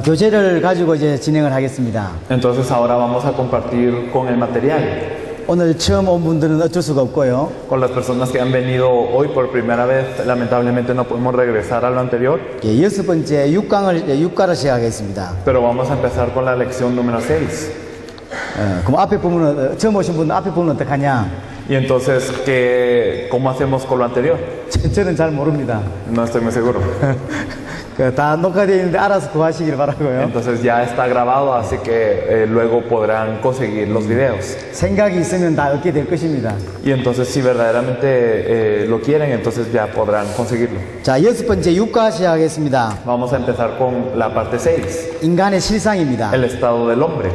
교재를 가지고 이제 진행을 하겠습니다. Entonces ahora vamos a compartir con el material. 오늘 처음 온 분들은 어쩔 수가 없고요. Con las personas que han venido hoy por primera vez, lamentablemente no podemos regresar a lo anterior, 예, 6번째 6과를 시작하겠습니다. pero vamos a empezar con la lección número 6. 그럼 앞에 부분은 처음 오신 분은 앞에 부분은 어떡하냐? Y entonces, ¿cómo hacemos con lo anterior? 저는 잘 모릅니다. No estoy muy seguro. 다 녹화되어 있는데 알아서 구하시길 바라고요. Entonces ya está grabado, así que luego podrán conseguir los videos. 생각이 있으면 다 얻게 될 것입니다. Y entonces si verdaderamente lo quieren, entonces ya podrán conseguirlo. 자, 6번째 6과 시작하겠습니다. Vamos a empezar con la parte 6, 인간의 실상입니다. el estado del hombre.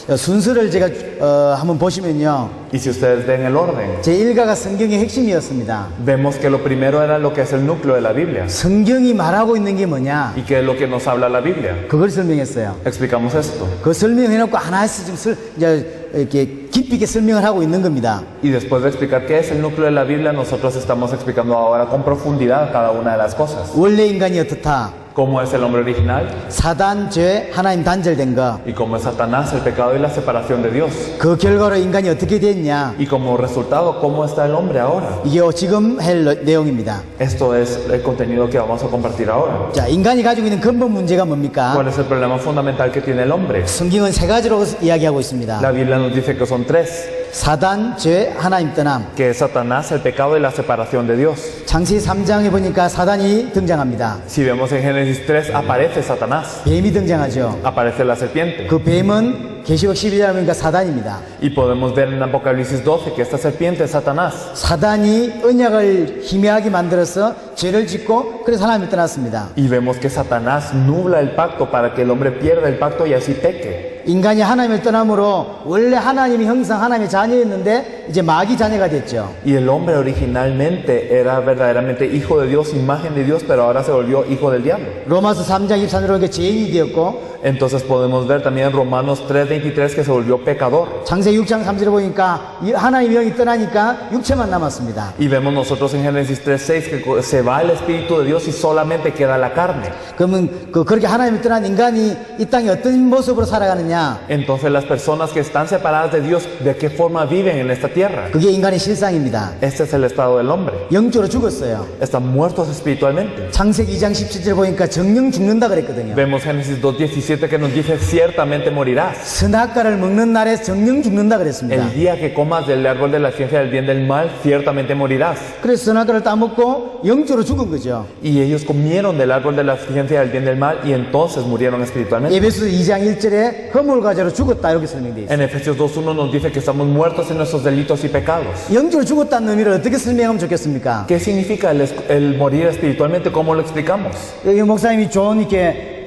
순서를 제가 한번 보시면요. Y si ustedes ven el orden, 제1가가 성경의 핵심이었습니다. vemos que lo primero era lo que es el núcleo de la Biblia. 성경이 말하고 있는 게 뭐냐? ¿Y qué es lo que nos habla la Biblia? 그걸 설명했어요. Explicamos esto. 그 설명해놓고 하나씩 좀 이제 이렇게 깊이 있게 설명을 하고 있는 겁니다. Y después de explicar qué es el núcleo de la Biblia, nosotros estamos explicando ahora con profundidad cada una de las cosas. 원래 인간이 어떻다? Cómo es el hombre original 사단, 죄, 하나님 단절된 거. y cómo es Satanás, el pecado y la separación de Dios. 그 결과로 인간이 어떻게 됐냐? Y como resultado, cómo está el hombre ahora. 이게 지금 할 내용입니다. Esto es el contenido que vamos a compartir ahora. 자, 인간이 가지고 있는 근본 문제가 뭡니까? ¿Cuál es el problema fundamental que tiene el hombre? 성경은 세 가지로 이야기하고 있습니다. La Biblia nos dice que son tres, 사단, 죄, 하나님 떠남. que es Satanás, el pecado y la separación de Dios. 창세기 3장에 보니까 사단이 등장합니다. Si vemos en Génesis 3, aparece Satanás, 뱀이 등장하죠. aparece la serpiente. 그 뱀은 계시록 12장에 보니까 사단입니다. Y podemos ver en Apocalipsis 12 que esta serpiente es Satanás. 사단이 언약을 희미하게 만들어서 죄를 짓고 그래서 하나님을 떠났습니다. Y vemos que Satanás nubla el pacto para que el hombre pierda el pacto y así peque. 인간이 하나님을 떠남으로 원래 하나님의 형상, 하나님의 자녀였는데 이제 마귀 자녀가 됐죠. Y el hombre originalmente era verdaderamente hijo de Dios, imagen de Dios, pero ahora se volvió hijo del diablo. 로마서 3장 23절로 보니까 죄인이 되었고 Entonces podemos ver también en Romanos 3:23 que se volvió pecador. 창세기 6장 3절에 보니까 하나님의 영이 떠나니까 육체만 남았습니다. Y vemos nosotros en Génesis 3:6 que se va el Espíritu de Dios y solamente queda la carne. 그러면 그렇게 하나님을 떠난 인간이 이 땅에 어떤 모습으로 살아가느냐? Entonces las personas que están separadas de Dios, ¿de qué forma viven en esta tierra? 그게 인간의 실상입니다. Este es el estado del hombre. 영적으로 죽었어요. Están muertos espiritualmente. 창세기 2장 17절 보니까 정령 죽는다 그랬거든요. Vemos Génesis 2:17 que nos dice ciertamente morirás. 선악과를 먹는 날에 정령 죽는다 그랬습니다. El día que comas del árbol de la ciencia del bien y del mal, ciertamente morirás. 그래서 선악과를 따먹고 영적으로 죽은 거죠. Y ellos comieron del árbol de la ciencia del bien y del mal y entonces murieron espiritualmente. 에베소 2장 1절에 허물과자로 죽었다 이렇게 설명되어 있어요. En Efesios 2:1 nos dice que estamos muertos en nuestros delitos y pecados. 영적으로 죽었다는 의미를 어떻게 설명하면 좋겠습니까? ¿Qué significa el morir espiritualmente? ¿Cómo lo explicamos? 여기 목사님이 좋은 이렇게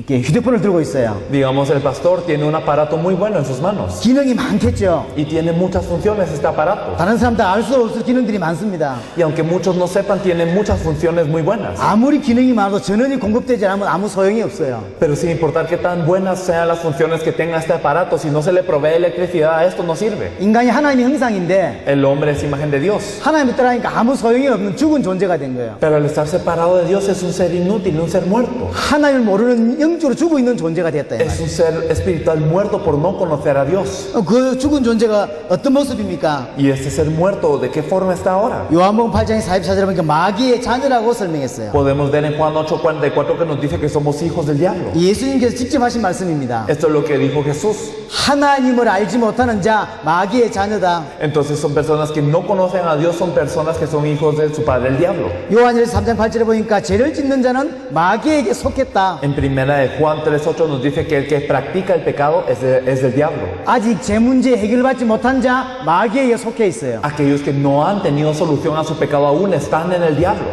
휴대폰을 들고 있어요. Digamos, el pastor tiene un aparato muy bueno en sus manos 기능이 많겠죠. y tiene muchas funciones este aparato. 다른 사람들 알 수 없을 기능들이 많습니다. Y aunque muchos no sepan, tiene muchas funciones muy buenas. 아무리 기능이 많아도 전원이 공급되지 않으면 아무 소용이 없어요. Pero sin importar qué tan buenas sean las funciones que tenga este aparato, si no se le provee electricidad a esto, no sirve. 인간이 하나님의 형상인데 El hombre es imagen de Dios. 하나님을 떠나니까 아무 소용이 없는 죽은 존재가 된 거예요. Pero al estar separado de Dios es un ser inútil, un ser muerto. 하나님을 모르는 영적으로 죽어 있는 존재가 됐다. 이 Es 말이에요. un ser espiritual muerto por no conocer a Dios. 그 죽은 존재가 어떤 모습입니까? Y este ser muerto, ¿de qué forma está ahora? 요한복음 8장 44절에 보니까 마귀의 자녀라고 설명했어요. Podemos ver en Juan 8:44 que nos dice que somos hijos del diablo. 예수님께서 직접 하신 말씀입니다. Esto es lo que dijo Jesús. 하나님을 알지 못하는 자 마귀의 자녀다. Entonces son personas que no conocen a Dios, son personas que son hijos de su padre el diablo. 요한일서 3장 8절에 보니까 죄를 짓는 자는 마귀에게 속했다. En primera de Juan 3:8 nos dice que el que practica el pecado es del diablo. 아직 제 문제 해결받지 못한 자 마귀에게 속해 있어요. Aquellos que no han tenido solución a su pecado aún están en el diablo.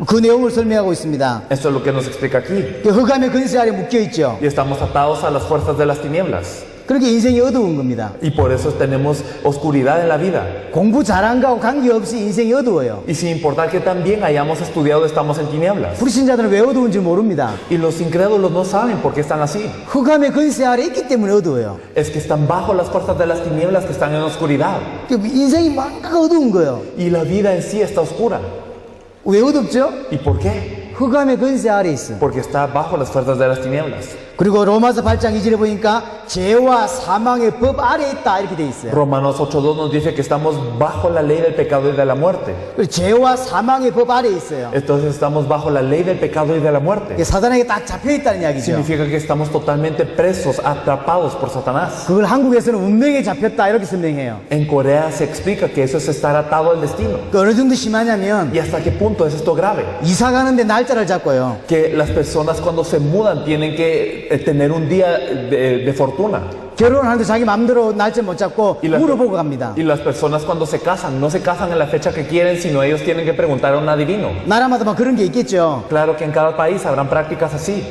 그 내용을 설명하고 있습니다. Esto es lo que nos explica aquí. 흑암의 근세 아래 묶여 있죠. Y estamos atados a las fuerzas de las tinieblas. 그렇게 인생이 어두운 겁니다. Y por eso tenemos oscuridad en la vida. 공부 잘한 거하고 관계없이 인생이 어두워요. Y sin importar que también hayamos estudiado, estamos en tinieblas. 불신자들은 왜 어두운지 모릅니다. Y los incrédulos no saben por qué están así. 흑암의 근세 아래 있기 때문에 어두워요. Es que están bajo las fuerzas de las tinieblas que están en oscuridad. 인생이 막 어두운 거예요. Y la vida en sí está oscura. 왜 어둡죠? ¿Y por qué? 흑암의 권세 아래 있어. Porque está bajo las fuerzas de las tinieblas. 그리고 로마서 8장 2절에 보니까 죄와 사망의 법 아래 있다 이렇게 돼 있어요. Romanos 8:2 nos dice que estamos bajo la ley del pecado y de la muerte. 그리고 죄와 사망의 법 아래 있어요. Entonces estamos bajo la ley del pecado y de la muerte. 이게 사단에게 딱 잡혀 있다는 이야기죠. Significa que estamos totalmente presos, atrapados por Satanás. 그걸 한국에서는 운명에 잡혔다 이렇게 설명해요. En Corea se explica que eso es estar atado al destino. 그 어느 정도 심하냐면 ¿Y hasta qué punto es esto grave? 이사 가는데 날짜를 잡고요. Que las personas cuando se mudan tienen que tener un día de fortuna. 결혼하는데 자기 마음대로 날짜 못 잡고 Y las, 물어보고 갑니다. y las personas cuando se casan no se casan en la fecha que quieren, sino ellos tienen que preguntar a un adivino. 나라마다 막 그런 게 있겠죠. Claro que en cada país habrán prácticas así.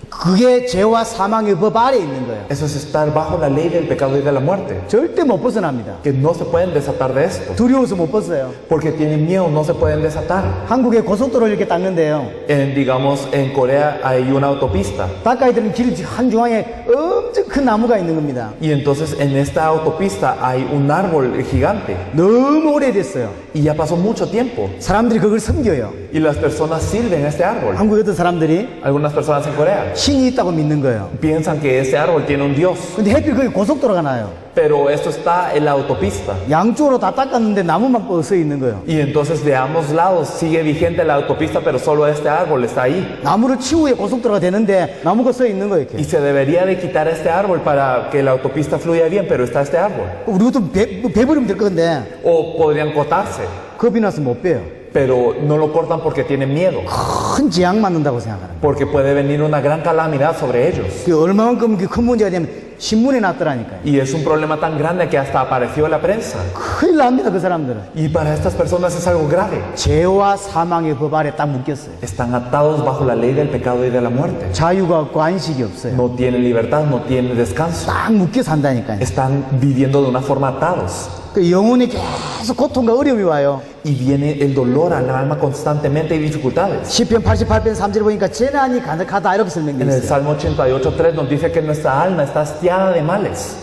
그게 죄와 사망의 법 아래 있는 거예요. Eso es estar bajo la ley del pecado y de la muerte. 절대 못 벗어납니다. Que no se pueden desatar de esto. 두려워서 못 벗어요. Porque tienen miedo, no se pueden desatar. 한국에 고속도로를 이렇게 닦는데요. Digamos, en Corea hay una autopista. 닦아야 되는 길 한중앙에 엄청 큰 나무가 있는 겁니다. Y entonces en esta autopista hay un árbol gigante. 너무 오래됐어요. Y ya pasó mucho tiempo. 사람들이 그걸 섬겨요. Y las personas sirven a este árbol. 한국에 어떤 사람들이 Algunas personas en Corea 신이 있다고 믿는 거예요. piensan que ese árbol tiene un Dios. 근데 하필 거기 고속도로가 나요. Pero esto está en la autopista. 양쪽으로 다 닦았는데 나무만 뻗어 있는 거예요. Y entonces de ambos lados sigue vigente la autopista, pero solo este árbol está ahí. 나무를 치우야 고속도로가 되는데 나무가 서 있는 거예요. Y 이렇게. se debería de quitar este árbol para que la autopista fluya bien, pero está este árbol. 우리도 배버리면 될 건데 O podrían cortarse, 겁이 나서 못 빼요. pero no lo cortan porque tienen miedo. 큰 재앙 맞는다고 생각하는 거예요. Porque puede venir una gran calamidad sobre ellos. 그 얼마만큼 큰 문제가 되면 신문에 났더라니까요. Y es un problema tan grande que hasta apareció en la prensa. 큰일 납니다, 그 사람들은. Y para estas personas es algo grave. 죄와 사망의 법 아래 딱 묶였어요. Están atados bajo la ley del pecado y de la muerte. 자유가 없고 안식이 없어요. No tienen libertad, no tienen descanso. 딱 묶여 산다니까요. Están viviendo de una forma atados. 그 영혼에 계속 고통과 어려움이 와요. Y viene el dolor al alma constantemente y dificultades. 시편 88편 3절 보니까 재난이 가득하다 이렇게 설명되어 En el 있어요. Salmo 88:3 nos dice que nuestra alma está hastiada de males.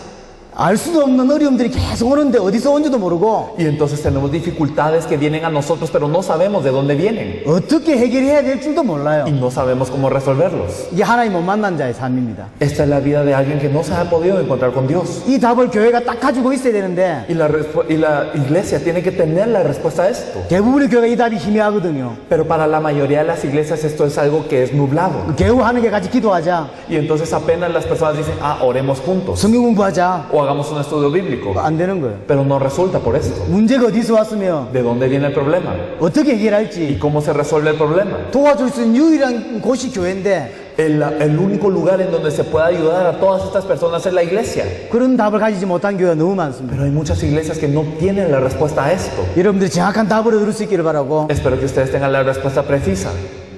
알 수도 없는 어려움들이 계속 오는데 어디서 온지도 모르고 Y entonces tenemos dificultades que vienen a nosotros, pero no sabemos de dónde vienen. 어떻게 해결해야 될 줄도 몰라요. Y no sabemos cómo resolverlos. 이게 하나님 못 만난 자의 삶입니다. Esta es la vida de alguien que no se ha podido encontrar con Dios. 이 답을 교회가 딱 가지고 있어야 되는데 Y la iglesia tiene que tener la respuesta a esto. 대부분의 교회가 이 답이 희미하거든요. Pero para la mayoría de las iglesias esto es algo que es nublado. 겨우 하는 게 같이 기도하자, Y entonces apenas las personas dicen, oremos juntos. 성경 공부하자, O hagamos un estudio bíblico. 안 되는 거예요. Pero no resulta por esto. 문제가 어디서 왔으며 ¿De dónde viene el problema? 어떻게 ¿Y 해결할지 cómo se resuelve el problema? 도와줄 수 있는 유일한 곳이 교회인데 El único lugar en donde se puede ayudar a todas estas personas es la iglesia. 그런 답을 가지지 못한 교회가 너무 많습니다. Pero hay muchas iglesias que no tienen la respuesta a esto. 여러분들이 정확한 답을 얻을 수 있기를 바라고 Espero que ustedes tengan la respuesta precisa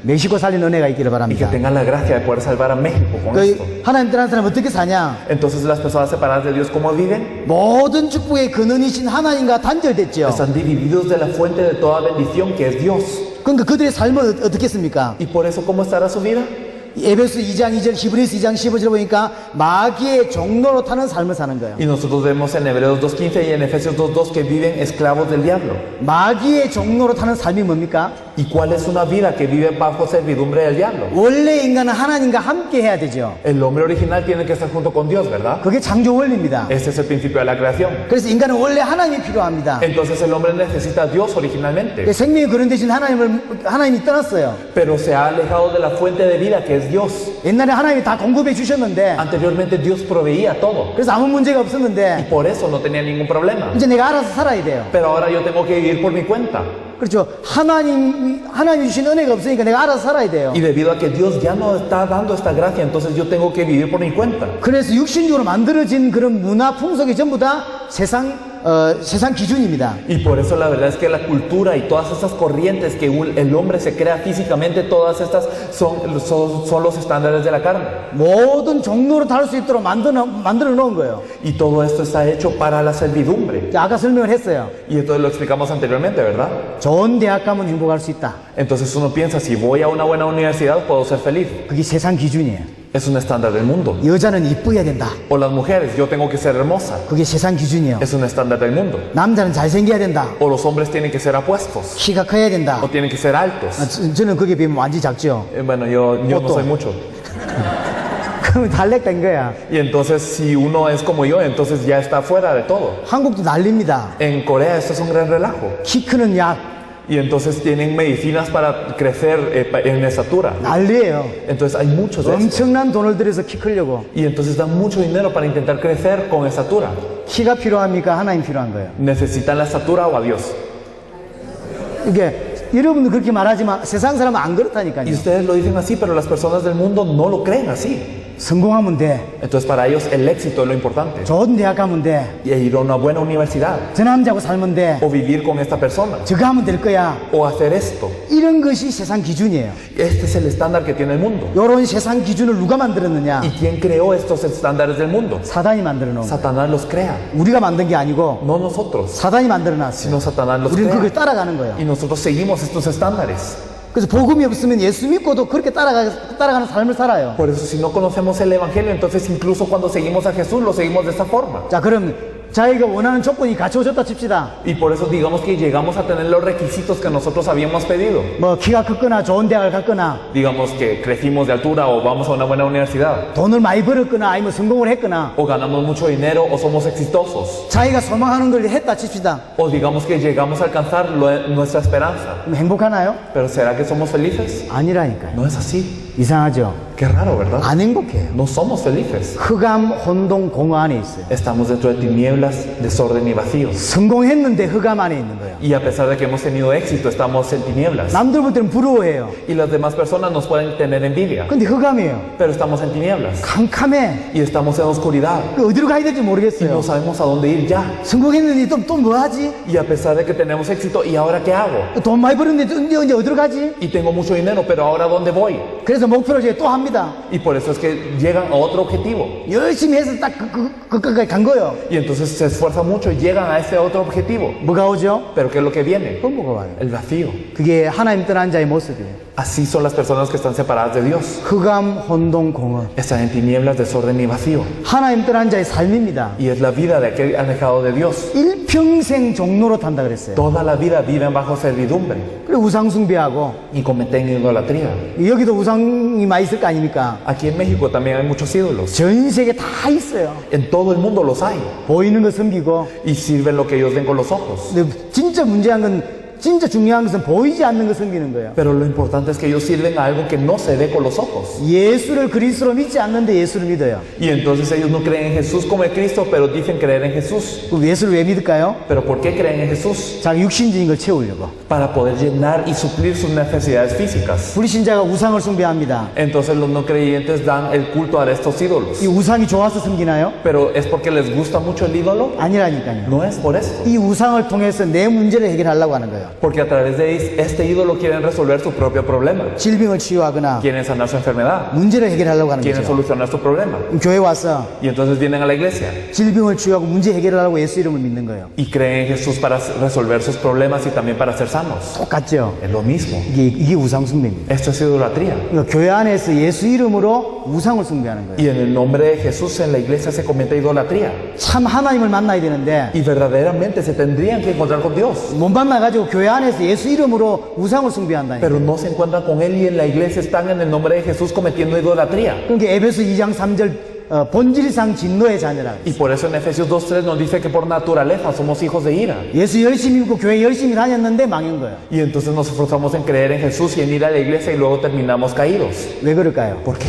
멕시코 살린 은혜가 있기를 y que 바랍니다. tengan la gracia de poder salvar a México con esto. 그 하나님 떠난 사람 어떻게 사냐? Entonces las personas separadas de Dios, ¿cómo viven? 모든 축복의 근원이신 하나님과 단절됐죠. Están divididos de la fuente de toda bendición que es Dios. 그러니까 그들의 삶은 어떻게 했습니까? ¿Y por eso cómo estará su vida? 에베소 2장 2절, 히브리서 2장 15절 보니까 마귀의 종로로 타는 삶을 사는 거예요. Y nosotros vemos en Hebreos 2.15 y en Efesios 2.2 que viven esclavos del diablo. 마귀의 종로로 타는 삶이 뭡니까? ¿Y cuál es una vida que vive bajo servidumbre del diablo? 원래 인간은 하나님과 함께 해야 되죠. El hombre original tiene que estar junto con Dios, ¿verdad? 그게 창조 원리입니다. Este es el principio de la creación. 그래서 인간은 원래 하나님이 필요합니다. Entonces el hombre necesita a Dios originalmente, 생명의 근원 대신 하나님이 떠났어요. pero se ha alejado de la fuente de vida que es Dios. 옛날에 하나님이 다 공급해 주셨는데 Anteriormente Dios proveía todo 그래서 아무 문제가 y 없었는데 por eso no tenía ningún problema. 이제 내가 알아서 살아야 돼요. Pero ahora yo tengo que vivir por mi cuenta. 그렇죠. 하나님이 주신 은혜가 없으니까 내가 알아서 살아야 돼요. Y debido a que Dios ya no está dando esta gracia, entonces yo tengo que vivir por mi cuenta. 그래서 육신적으로 만들어진 그런 문화 풍속이 전부 다 세상 기준입니다. Y por eso la verdad es que la cultura y todas esas corrientes que el hombre se crea físicamente, todas estas son los estándares de la carne. 모든 종로로 다룰 수 있도록 만들어 놓은 거예요. Y todo esto está hecho para la servidumbre. 자, 아까 설명을 했어요. Y entonces lo explicamos anteriormente, ¿verdad? 좋은 대학 가면 행복할 수 있다. Entonces uno piensa, si voy a una buena universidad puedo ser feliz. 그게 세상 기준이에요. es un estándar del mundo. 여자는 이뻐야 된다. O las mujeres, yo tengo que ser hermosa, 그게 세상 기준이에요. es un estándar del mundo. 남자는 잘생겨야 된다. O los hombres tienen que ser apuestos, 키가 커야 된다. o tienen que ser altos. 저는 거기에 비하면 완전히 작죠. Bueno, yo no Otto. soy mucho. 그러면 달렉된 거야. Y entonces si uno es como yo, entonces ya está fuera de todo. 한국도 난립니다. En Corea esto es un gran relajo. 키 크는 약 Y entonces tienen medicinas para crecer en estatura. 난리예요. Entonces hay muchos de estos. 엄청난 돈을 들여서 키 크려고. Y entonces dan mucho dinero para intentar crecer con estatura. 키가 필요합니까? 하나님 필요한 거예요. ¿Necesitan la estatura o a Dios? 이게 여러분도 그렇게 말하지만 세상 사람은 안 Y 그렇다니까요. ustedes lo dicen así, pero las personas del mundo no lo creen así. 성공하면 돼. Entonces para ellos el éxito es lo importante. 좋은 대학 가면 돼. Y ir a una buena universidad. 저 남자하고 살면 돼. O vivir con esta persona. 저거 하면 될 거야. O hacer esto. 이런 것이 세상 기준이에요. Este es el estándar que tiene el mundo. 이런 세상 기준을 누가 만들었느냐? ¿Y quién creó estos estándares del mundo? 사단이 만들어 놓은 거예요. Satanás los crea. 우리가 만든 게 아니고 No nosotros, 사단이 만들어 놨어요. sino Satanás los 우리는 그걸 crea. 따라가는 거예요. Y nosotros seguimos estos estándares. 그래서 복음이 없으면 예수 믿고도 그렇게 따라가는 삶을 살아요. Por eso si no conocemos el Evangelio, entonces incluso cuando seguimos a Jesús, lo seguimos de esta forma. 자, 그럼 자기가 원하는 조건이 갖춰졌다 칩시다. Y por eso digamos que llegamos a tener los requisitos que nosotros habíamos pedido. 뭐 키가 컸거나 좋은 대학을 갔거나 Digamos que crecimos de altura o vamos a una buena universidad. 돈을 많이 벌었거나 아니면 성공을 했거나 O ganamos mucho dinero o somos exitosos. 자기가 소망하는 걸 했다 칩시다. O digamos que llegamos a alcanzar nuestra esperanza. 그럼 행복하나요? Pero ¿será que somos felices? 아니라니까요. No es así. 이상하죠? Qué raro, ¿verdad? 안 행복해요. No somos felices. 흑암, 혼동, 공허 안에 있어요. Estamos dentro de tinieblas, desorden y vacío. 성공했는데 흑암 안에 있는 거예요. Y a pesar de que hemos tenido éxito, estamos en tinieblas. 남들 볼 때는 부러워해요. Y las demás personas nos pueden tener envidia. 근데 흑암이에요. Pero estamos en tinieblas. 캄캄해. Y estamos en oscuridad. 그 어디로 가야 될지 Y 모르겠어요. no sabemos a dónde ir ya. 성공했는데 또 뭐 하지? Y a pesar de que tenemos éxito, ¿y ahora qué hago? 돈 많이 벌었는데 언제 어디로 가지? Y tengo mucho dinero, pero ¿ahora dónde voy? 그래서 목표를 이제 또 합니다. Y por eso es que llegan a otro objetivo. 열심히 해서 딱 그까지 간 거예요. Y entonces se esfuerzan mucho y llegan a ese otro objetivo. 뭐가 오죠? Pero ¿qué es lo que viene? 그건 뭐가 와요? El vacío. 그게 하나님 떠난 자의 모습이에요. Así son las personas que están separadas de Dios. 흑암, 혼동, 공허. Están en tinieblas, desorden y vacío. 하나님 떠난 자의 삶입니다. Y es la vida de aquel alejado de Dios. 일평생 종로로 탄다 그랬어요. Toda la vida viven bajo servidumbre 그리고 우상 숭배하고 y cometen idolatría. 여기도 우상이 많이 있을 거 아닙니까? Aquí en México también hay muchos ídolos. 전 세계 다 있어요. En todo el mundo los hay. 보이는 거 섬기고. Y sirven lo que ellos ven con los ojos. 근데 진짜 문제한 건 진짜 중요한 것은 보이지 않는 거 섬기는 거예요. Pero lo importante es que ellos sirven a algo que no se ve con los ojos. 예수를 그리스도로 믿지 않는데 예수를 믿어요. Y entonces ellos no creen en Jesús como el Cristo, pero dicen creer en Jesús. 그럼 예수를 왜 믿을까요? ¿Pero por qué creen en Jesús? 자기 육신적인 걸 채우려고. Para poder llenar y suplir sus necesidades físicas. 불신자가 우상을 숭배합니다. Entonces los no creyentes dan el culto a estos ídolos. 이 우상이 좋아서 섬기나요? ¿Pero es porque les gusta mucho el ídolo? 아니라니까요. No es por eso. 이 우상을 통해서 내 문제를 해결하려고 하는 거예요. Porque a través de este ídolo quieren resolver su propio problema. 질병을 치유하거나 Quieren sanar su enfermedad. 문제를 해결하려고 하는 Quieren 거죠. solucionar su problema. 그럼 교회 와서 Y entonces vienen a la iglesia 질병을 치유하고 문제 해결하려고 예수 이름을 믿는 거예요. y creen en Jesús para resolver sus problemas y también para ser sanos. 똑같죠? Es lo mismo. 이게 우상 숭배입니다. Esto es idolatría. 그러니까 교회 안에서 예수 이름으로 우상을 숭배하는 거예요. Y en el nombre de Jesús en la iglesia se comete idolatría. 참 하나님을 만나야 되는데 Y verdaderamente se tendrían que encontrar con Dios. 못 만나가지고 교회 안에서 예수 이름으로 우상을 숭배한다니까. Pero no se encuentran con Él y en la iglesia están en el nombre de Jesús cometiendo idolatría. 그러니까 에베소 2장 3절 본질상 진노의 자녀라. Y por eso en Efesios 2:3 nos dice que por naturaleza somos hijos de ira. 예수 열심히 믿고 교회 열심히 다녔는데 망한 거예요. Y entonces nos esforzamos en creer en Jesús y en ir a la iglesia y luego terminamos caídos. 왜 그럴까요? ¿Por qué?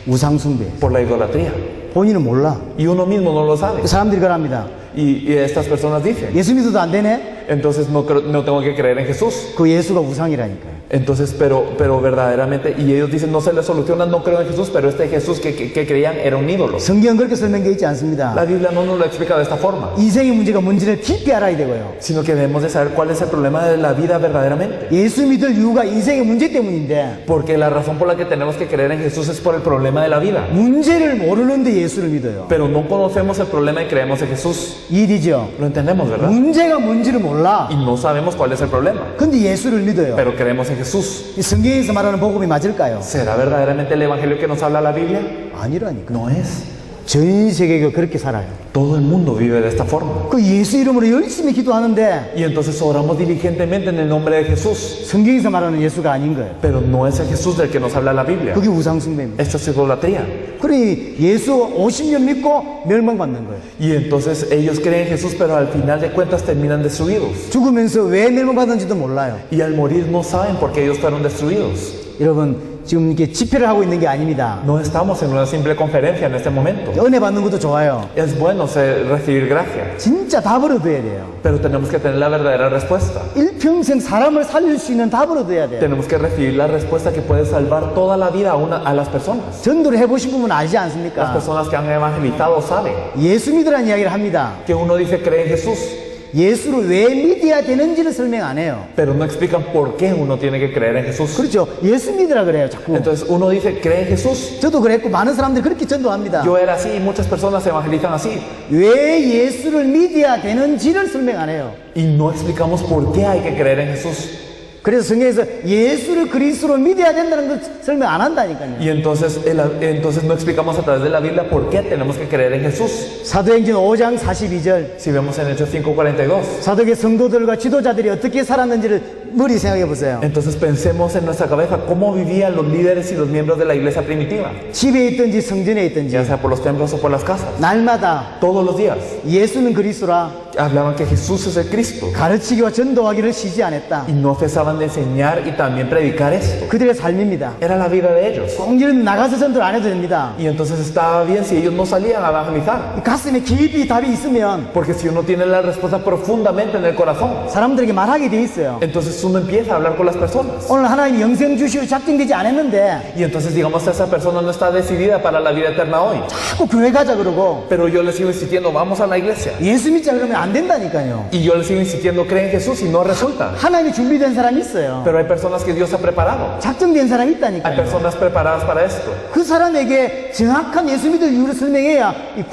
우상 숭배. Por la idolatría. 본인은 몰라. Y uno mismo no lo sabe. 사람들이 그럽니다. Y estas personas dicen, 예수 믿어도 안 되네? entonces no tengo que creer en Jesús. 그 예수가 우상이라니까요. Entonces, pero verdaderamente, y ellos dicen, no se les soluciona, no creo en Jesús, pero este Jesús que creían era un ídolo. 성경 그렇게 설명되어 있지 않습니다. La Biblia no nos lo explica de esta forma, 인생의 문제가 뭔지를 깊이 알아야 되고요. sino que debemos de saber cuál es el problema de la vida verdaderamente. 예수 믿을 이유가 인생의 문제 때문인데 Porque la razón por la que tenemos que creer en Jesús es por el problema de la vida. 문제를 모르는데 예수를 믿어요. Pero no conocemos el problema y creemos en Jesús. 이해되죠? Lo entendemos, ¿verdad? 문제가 뭔지를 몰라. y no sabemos cuál es el problema, 근데 예수를 믿어요. pero creemos en Jesús. 이 성경에서 말하는 복음이 맞을까요? ¿Será verdaderamente el evangelio que nos habla la Biblia? 아니라니까. No es. 전 세계가 그렇게 살아요. Todo el mundo vive de esta forma. 그 예수 이름으로 열심히 기도하는데 Y entonces oramos diligentemente en el nombre de Jesús, 성경에서 말하는 예수가 아닌 거예요. pero no es el Jesús del que nos habla la Biblia. 그게 우상숭배입니다. Esto es idolatría. 그러니 예수 50년 믿고 멸망받는 거예요. Y entonces ellos creen en Jesús, pero al final de cuentas terminan destruidos. 죽으면서 왜 멸망받는지도 몰라요. Y al morir no saben por qué ellos fueron destruidos. 여러분 지금 이렇게 집회를 하고 있는 게 아닙니다. No estamos en una simple conferencia en este momento. 은혜 받는 것도 좋아요. Es bueno recibir gracia, 진짜 답을 얻어야 돼요. pero tenemos que tener la verdadera respuesta. 일평생 사람을 살릴 수 있는 답을 얻어야 돼요. Tenemos que recibir la respuesta que puede salvar toda la vida a las personas. 전도를 해보신 분은 알지 Las 않습니까? personas que han evangelizado saben 예수 믿으라는 이야기를 합니다. que uno dice cree en Jesús, 예수를 왜 믿어야 되는지를 설명 안 해요. pero no explican por qué uno tiene que creer en Jesús. 그렇죠. 예수 믿으라 그래요, 자꾸. Entonces uno dice cree en Jesús. 저도 그랬고 많은 사람들이 그렇게 전도합니다. Yo era así y muchas personas evangelizan así. 왜 예수를 믿어야 되는지를 설명 안 해요. Y no explicamos por qué hay que creer en Jesús. 그래서 성경에서 예수를 그리스도로 믿어야 된다는 걸 설명 안 한다니까요. Y entonces no explicamos a través de la Biblia por qué tenemos que creer en Jesús. 사도행전 5장 42절 Si vemos en Hechos 5:42. 사도계 성도들과 지도자들이 어떻게 살았는지를 머리 생각해 보세요. Entonces pensemos en nuestra cabeza cómo vivían los líderes y los miembros de la iglesia primitiva, 집에 있든지 성전에 있든지 ya sea por los templos o por las casas. 날마다 Todos los días 예수는 그리스도라 hablaban que Jesús es el Cristo 가르치기와 전도하기를 쉬지 않았다. y no cesaban de enseñar y también predicar esto. 그들의 삶입니다. Era la vida de ellos. 공기는 나가서 전도를 안 해도 됩니다. Y entonces estaba bien si ellos no salían a evangelizar, 이 가슴에 깊이 답이 있으면 porque si uno tiene la respuesta profundamente en el corazón, 사람들에게 말하게 돼 있어요. entonces uno empieza a hablar con las personas. 오늘 하나님이 영생 주시고 작정되지 않았는데 Y entonces digamos esa persona no está decidida para la vida eterna hoy, 자꾸 교회 가자 그러고 pero yo le sigo insistiendo, vamos a la iglesia. 예수 믿자 그러면 안 된다니까요. Y yo le sigo insistiendo, cree en Jesús y no resulta. 하나님이 준비된 사람이 있어요. Pero hay personas que Dios ha preparado. 작정된 사람이 Hay 있다니까요. personas preparadas para esto. 그 사람에게 정확한 예수 믿을 이유를 설명해야 이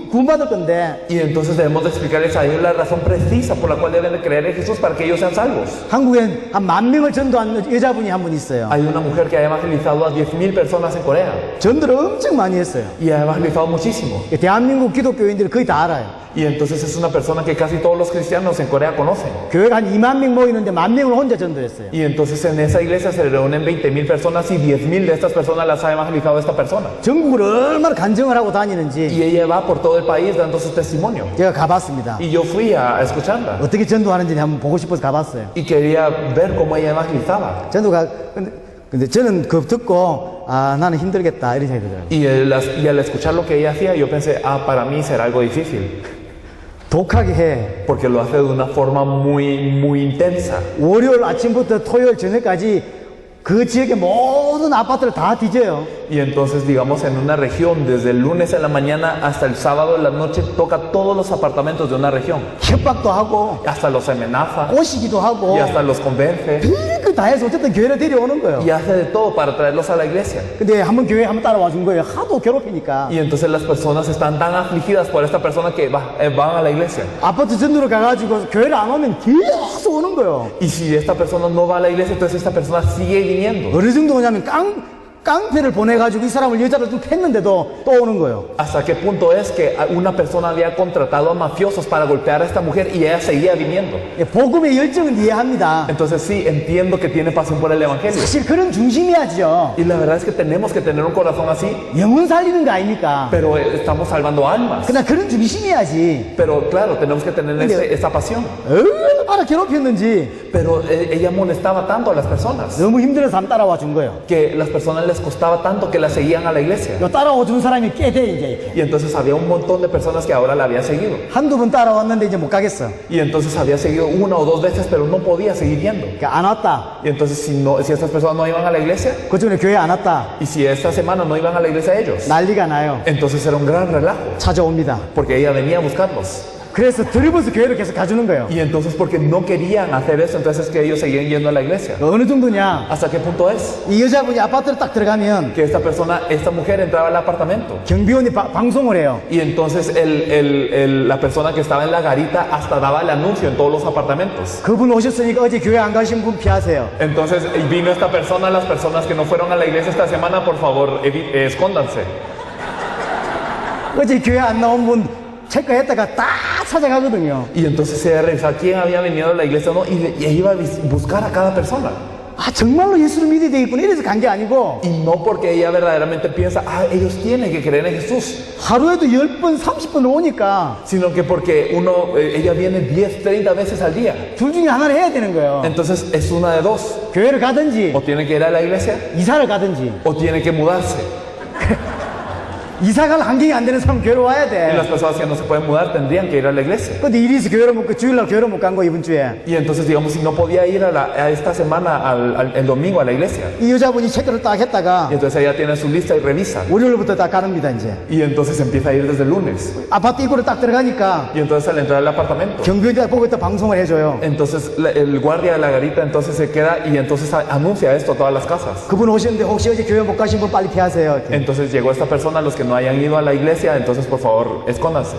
구원받을 건데 Y entonces debemos de explicarles a ellos la razón precisa por la cual deben de creer en Jesús para que ellos sean salvos. 한국엔 한 10,000명을 전도한 여자분이 한 분 있어요. Hay una mujer que ha evangelizado a 10,000 personas en Corea 전도를 엄청 많이 했어요. y ha evangelizado muchísimo. 대한민국 기독교인들이 거의 다 알아요. Y entonces es una persona que casi todos los cristianos en Corea conocen. 교회가 한 2만 명 모이는데 10,000명을 혼자 전도했어요. Y entonces en esa iglesia se reúnen 20,000 personas y 10,000 de estas personas las ha evangelizado esta persona. 전국을 얼마나 간증을 하고 다니는지 Y ella va por todo el país dando su testimonio. 제가 가봤습니다. Y yo fui a escucharla 어떻게 전도하는지 한번 보고 싶어서 가봤어요. y quería ver cómo ella evangelizaba. 전도가 근데 저는 그거 듣고 아 나는 힘들겠다 이런 생각이 들어요. Y al escuchar lo que ella hacía, yo pensé, para mí será algo difícil. 독하게 해. Porque lo hace de una forma muy intensa. 월요일 아침부터 토요일 저녁까지 그 지역의 모든 아파트를 다 뒤져요. Y entonces, digamos, en una región, desde el lunes en la mañana hasta el sábado en la noche, toca todos los apartamentos de una región. 협박도 하고 Hasta los amenaza 꼬시기도 하고 y hasta los convence. 별거 다 해서 어쨌든 교회를 데려오는 거예요. Y hace de todo para traerlos a la iglesia. 근데 한번 교회 한번 따라와 준 거예요. 하도 괴롭히니까. Y entonces las personas están tan afligidas por esta persona que van a la iglesia. 아파트 전도로 가가지고 교회를 안 오면 계속 오는 거예요. Y si esta persona no va a la iglesia, entonces esta persona sigue viniendo. 어느 정도 오냐면 깡패를 보내가지고 이 사람을 여자로 좀 팼는데도 또 오는 거예요. ¿Hasta qué punto es que una persona había contratado a mafiosos para golpear a esta mujer y ella seguía viniendo? 복음의 열정은 이해합니다. Entonces sí, entiendo que tiene pasión por el evangelio. 사실 그런 중심이야죠. Y la verdad es que tenemos que tener un corazón así, 영혼 살리는 거 아닙니까? pero estamos salvando almas. 그냥 그런 중심이야지. Pero claro, tenemos que tener esa pasión. 얼마나 괴롭혔는지 Pero ella molestaba tanto a las personas 너무 힘들어서 안 따라와 준 거예요. que las personas les costaba tanto que la seguían a la iglesia. 요 따라와 준 사람이 꽤 돼 이제 이렇게. Y entonces había un montón de personas que ahora la habían seguido. 한두 번 따라왔는데 이제 못 가겠어. Y entonces había seguido una o dos veces, pero no podía seguir yendo. 그러니까 안 왔다. Y entonces si estas personas no iban a la iglesia, 그 전에 교회 안 왔다. y si esta semana no iban a la iglesia ellos, 난리가 나요. entonces era un gran relajo, 찾아옵니다. porque ella venía a buscarlos. 그래서 들어버서 교회를 계속 가주는 거예요. Y entonces porque no querían hacer eso, entonces es que ellos seguían yendo a la iglesia. 어느 정도냐? ¿Hasta qué punto es? 이 여자분이 아파트를 딱 들어가면 Que esta mujer entraba al apartamento. 경비원이 방송을 해요. Y entonces la persona que estaba en la garita hasta daba el anuncio en todos los apartamentos. 그분 오셨으니까 어제 교회 안 가신 분 피하세요. Entonces vino esta persona, las personas que no fueron a la iglesia esta semana, por favor, escóndanse. 어제 교회 안 나온 분 체크했다가 다 찾아가거든요. Y entonces se revisaba quién había venido a la iglesia o no, y iba a buscar a cada persona. 아, 정말로 예수를 믿어야 되겠구나. 이래서 간 게 아니고, Y no porque ella verdaderamente piensa, ellos tienen que creer en Jesús, 하루에도 10번, 30번 오니까, sino que porque ella viene 10, 30 veces al día. 둘 중에 하나를 해야 되는 거예요. Entonces es una de dos. 교회를 가든지, O tiene que ir a la iglesia, 이사를 가든지. o tiene que mudarse. 이사 갈 환경이 안 되는 사람은 교회로 와야 Y 돼. las personas que no se pueden mudar tendrían que ir a la iglesia. 근데 일이 있어 교회를 못 가, 주일날 교회를 못 간 거, 이번 주에. Y entonces, digamos, si no podía ir a esta semana, el domingo a la iglesia, 이 여자분이 체크를 딱 했다가, y entonces ella tiene su lista y revisa. 월요일부터 딱 가릅니다, 이제. Y entonces empieza a ir desde el lunes. 아파트 입구로 딱 들어가니까, Y entonces al entrar al apartamento, 경비원이 딱 보고 있다 방송을 해줘요. entonces el guardia de la garita entonces se queda y entonces anuncia esto a todas las casas. 그분 오셨는데 혹시 어제 교회 못 가신 분 빨리 피하세요. 이렇게. Entonces llegó esta persona, los que no hayan ido a la iglesia, entonces por favor, escóndanse.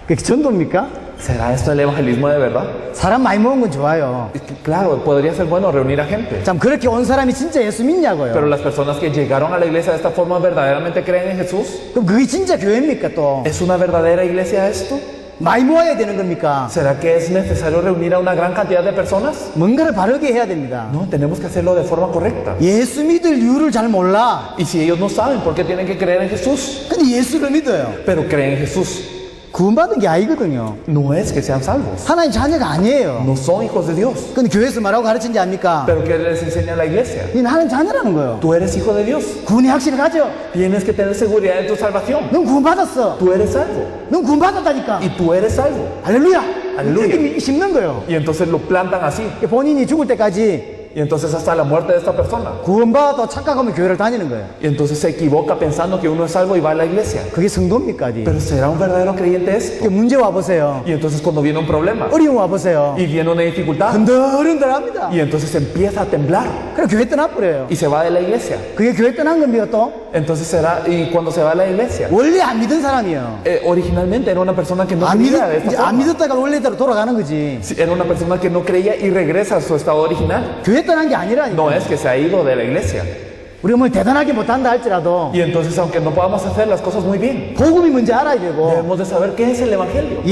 그게 전도입니까? ¿Será esto el evangelismo de verdad? 사람 많이 모은 건 좋아요. Es que, claro, podría ser bueno reunir a gente. 참 그렇게 온 사람이 진짜 예수 믿냐고요. Pero las personas que llegaron a la iglesia de esta forma verdaderamente creen en Jesús. 그럼 그게 진짜 교회입니까 또? ¿Es una verdadera iglesia esto? 많이 모아야 되는 겁니까? ¿Será que es necesario reunir a una gran cantidad de personas? 뭔가를 바르게 해야 됩니다. No, tenemos que hacerlo de forma correcta. 예수 믿을 이유를 잘 몰라. Y si ellos no saben por qué tienen que creer en Jesús, 근데 예수를 믿어요. pero creen en Jesús, 구원받은 게 아니거든요. no es que sean salvos. 하나님 자녀가 아니에요. No son hijos de Dios. 근데 교회에서 뭐라고 가르친지 압니까? Pero ¿qué les enseña la iglesia? 니 하나님 자녀라는 거예요. Tú eres hijo de Dios. 구원의 확신을 가져. Tienes que tener seguridad en tu salvación. 넌 구원받았어. Tú eres salvo. 넌 구원받았다니까. Y tú eres salvo. 할렐루야. 할렐루야. 이렇게 심는 거예요. Y entonces lo plantan así. 본인이 죽을 때까지 Y entonces hasta la muerte de esta persona. 구원받아도 착각하면 교회를 다니는 거예요. Y entonces se equivoca pensando que uno es salvo y va a la iglesia. 그게 성도입니까? 어디? Pero ¿será un verdadero creyente esto? 이게 문제 와보세요. Y entonces cuando viene un problema 어려움 와보세요. y viene una dificultad, 흔들흔들합니다. y entonces empieza a temblar 그래 교회 떠나버려요. y se va de la iglesia. 그게 교회 떠난 겁니까 또? Entonces será, y cuando se va a la iglesia, 원래 안 믿은 사람이에요. originalmente era una persona que no 안, creía de esta 이제 안 forma. 믿었다가 원래대로 돌아가는 거지. Sí, era una persona que no creía y regresa a su estado original. 교회 떠난 게 아니라니까. No es que se ha ido de la iglesia. 우리가 뭘 대단하게 못한다 할지라도 Y entonces, aunque no podamos hacer las cosas muy bien, 복음이 뭔지 알아야 되고 debemos de saber qué es el evangelio.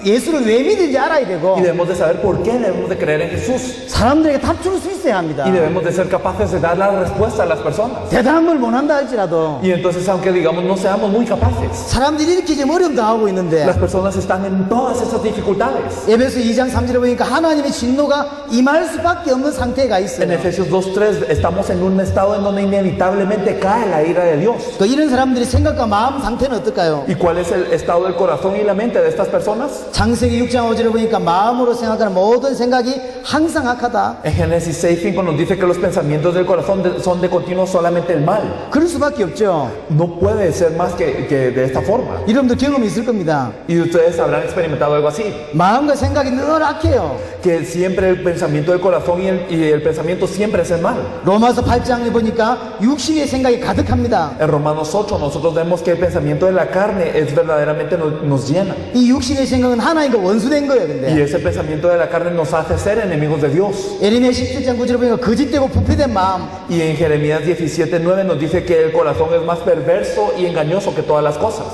예수를 왜 믿는지 알아야 되고 Y debemos de saber por qué debemos de creer en Jesús. 사람들에게 답 줄 수 있어야 합니다. Y debemos de ser capaces de dar la respuesta a las personas. 대단한 걸 못한다 할지라도 Y entonces, aunque digamos no seamos muy capaces, 사람들이 이렇게 지금 어려움 당하고 있는데 las personas están en todas esas dificultades. 에베소 2장 3절에 보니까 하나님의 진노가 임할 수밖에 없는 상태가 있어요. En Efesios 2:3 estamos en un estado en donde inevitablemente cae la ira de Dios. 그 이런 사람들의 생각과 마음 상태는 어떨까요? ¿Y cuál es el estado del corazón y la mente de estas personas? 창세기 6장 5절에 보니까 마음으로 생각하는 모든 생각이 항상 악하다. En Génesis 6:5 nos dice que los pensamientos del corazón son de continuo solamente el mal. 그럴 수밖에 없죠. No puede ser más que de esta forma. 여러분들 경험이 있을 겁니다. Y ustedes habrán experimentado algo así. 마음과 생각이 늘 악해요. Que siempre el pensamiento del corazón y el pensamiento siempre es el mal. 로마서 8장에 보니까 육신의 생각이 가득합니다. En Romanos 8 nosotros vemos que el pensamiento de la carne es verdaderamente nos llena. 이 육신의 생각은 하나님과 원수된 거예요. Y 근데 ese pensamiento de la carne nos hace ser enemigos de Dios. 에레미야 17장 9절에 보니까 거짓되고 부패된 마음. Y en Jeremías 17:9 nos dice que el corazón es más perverso y engañoso que todas las cosas.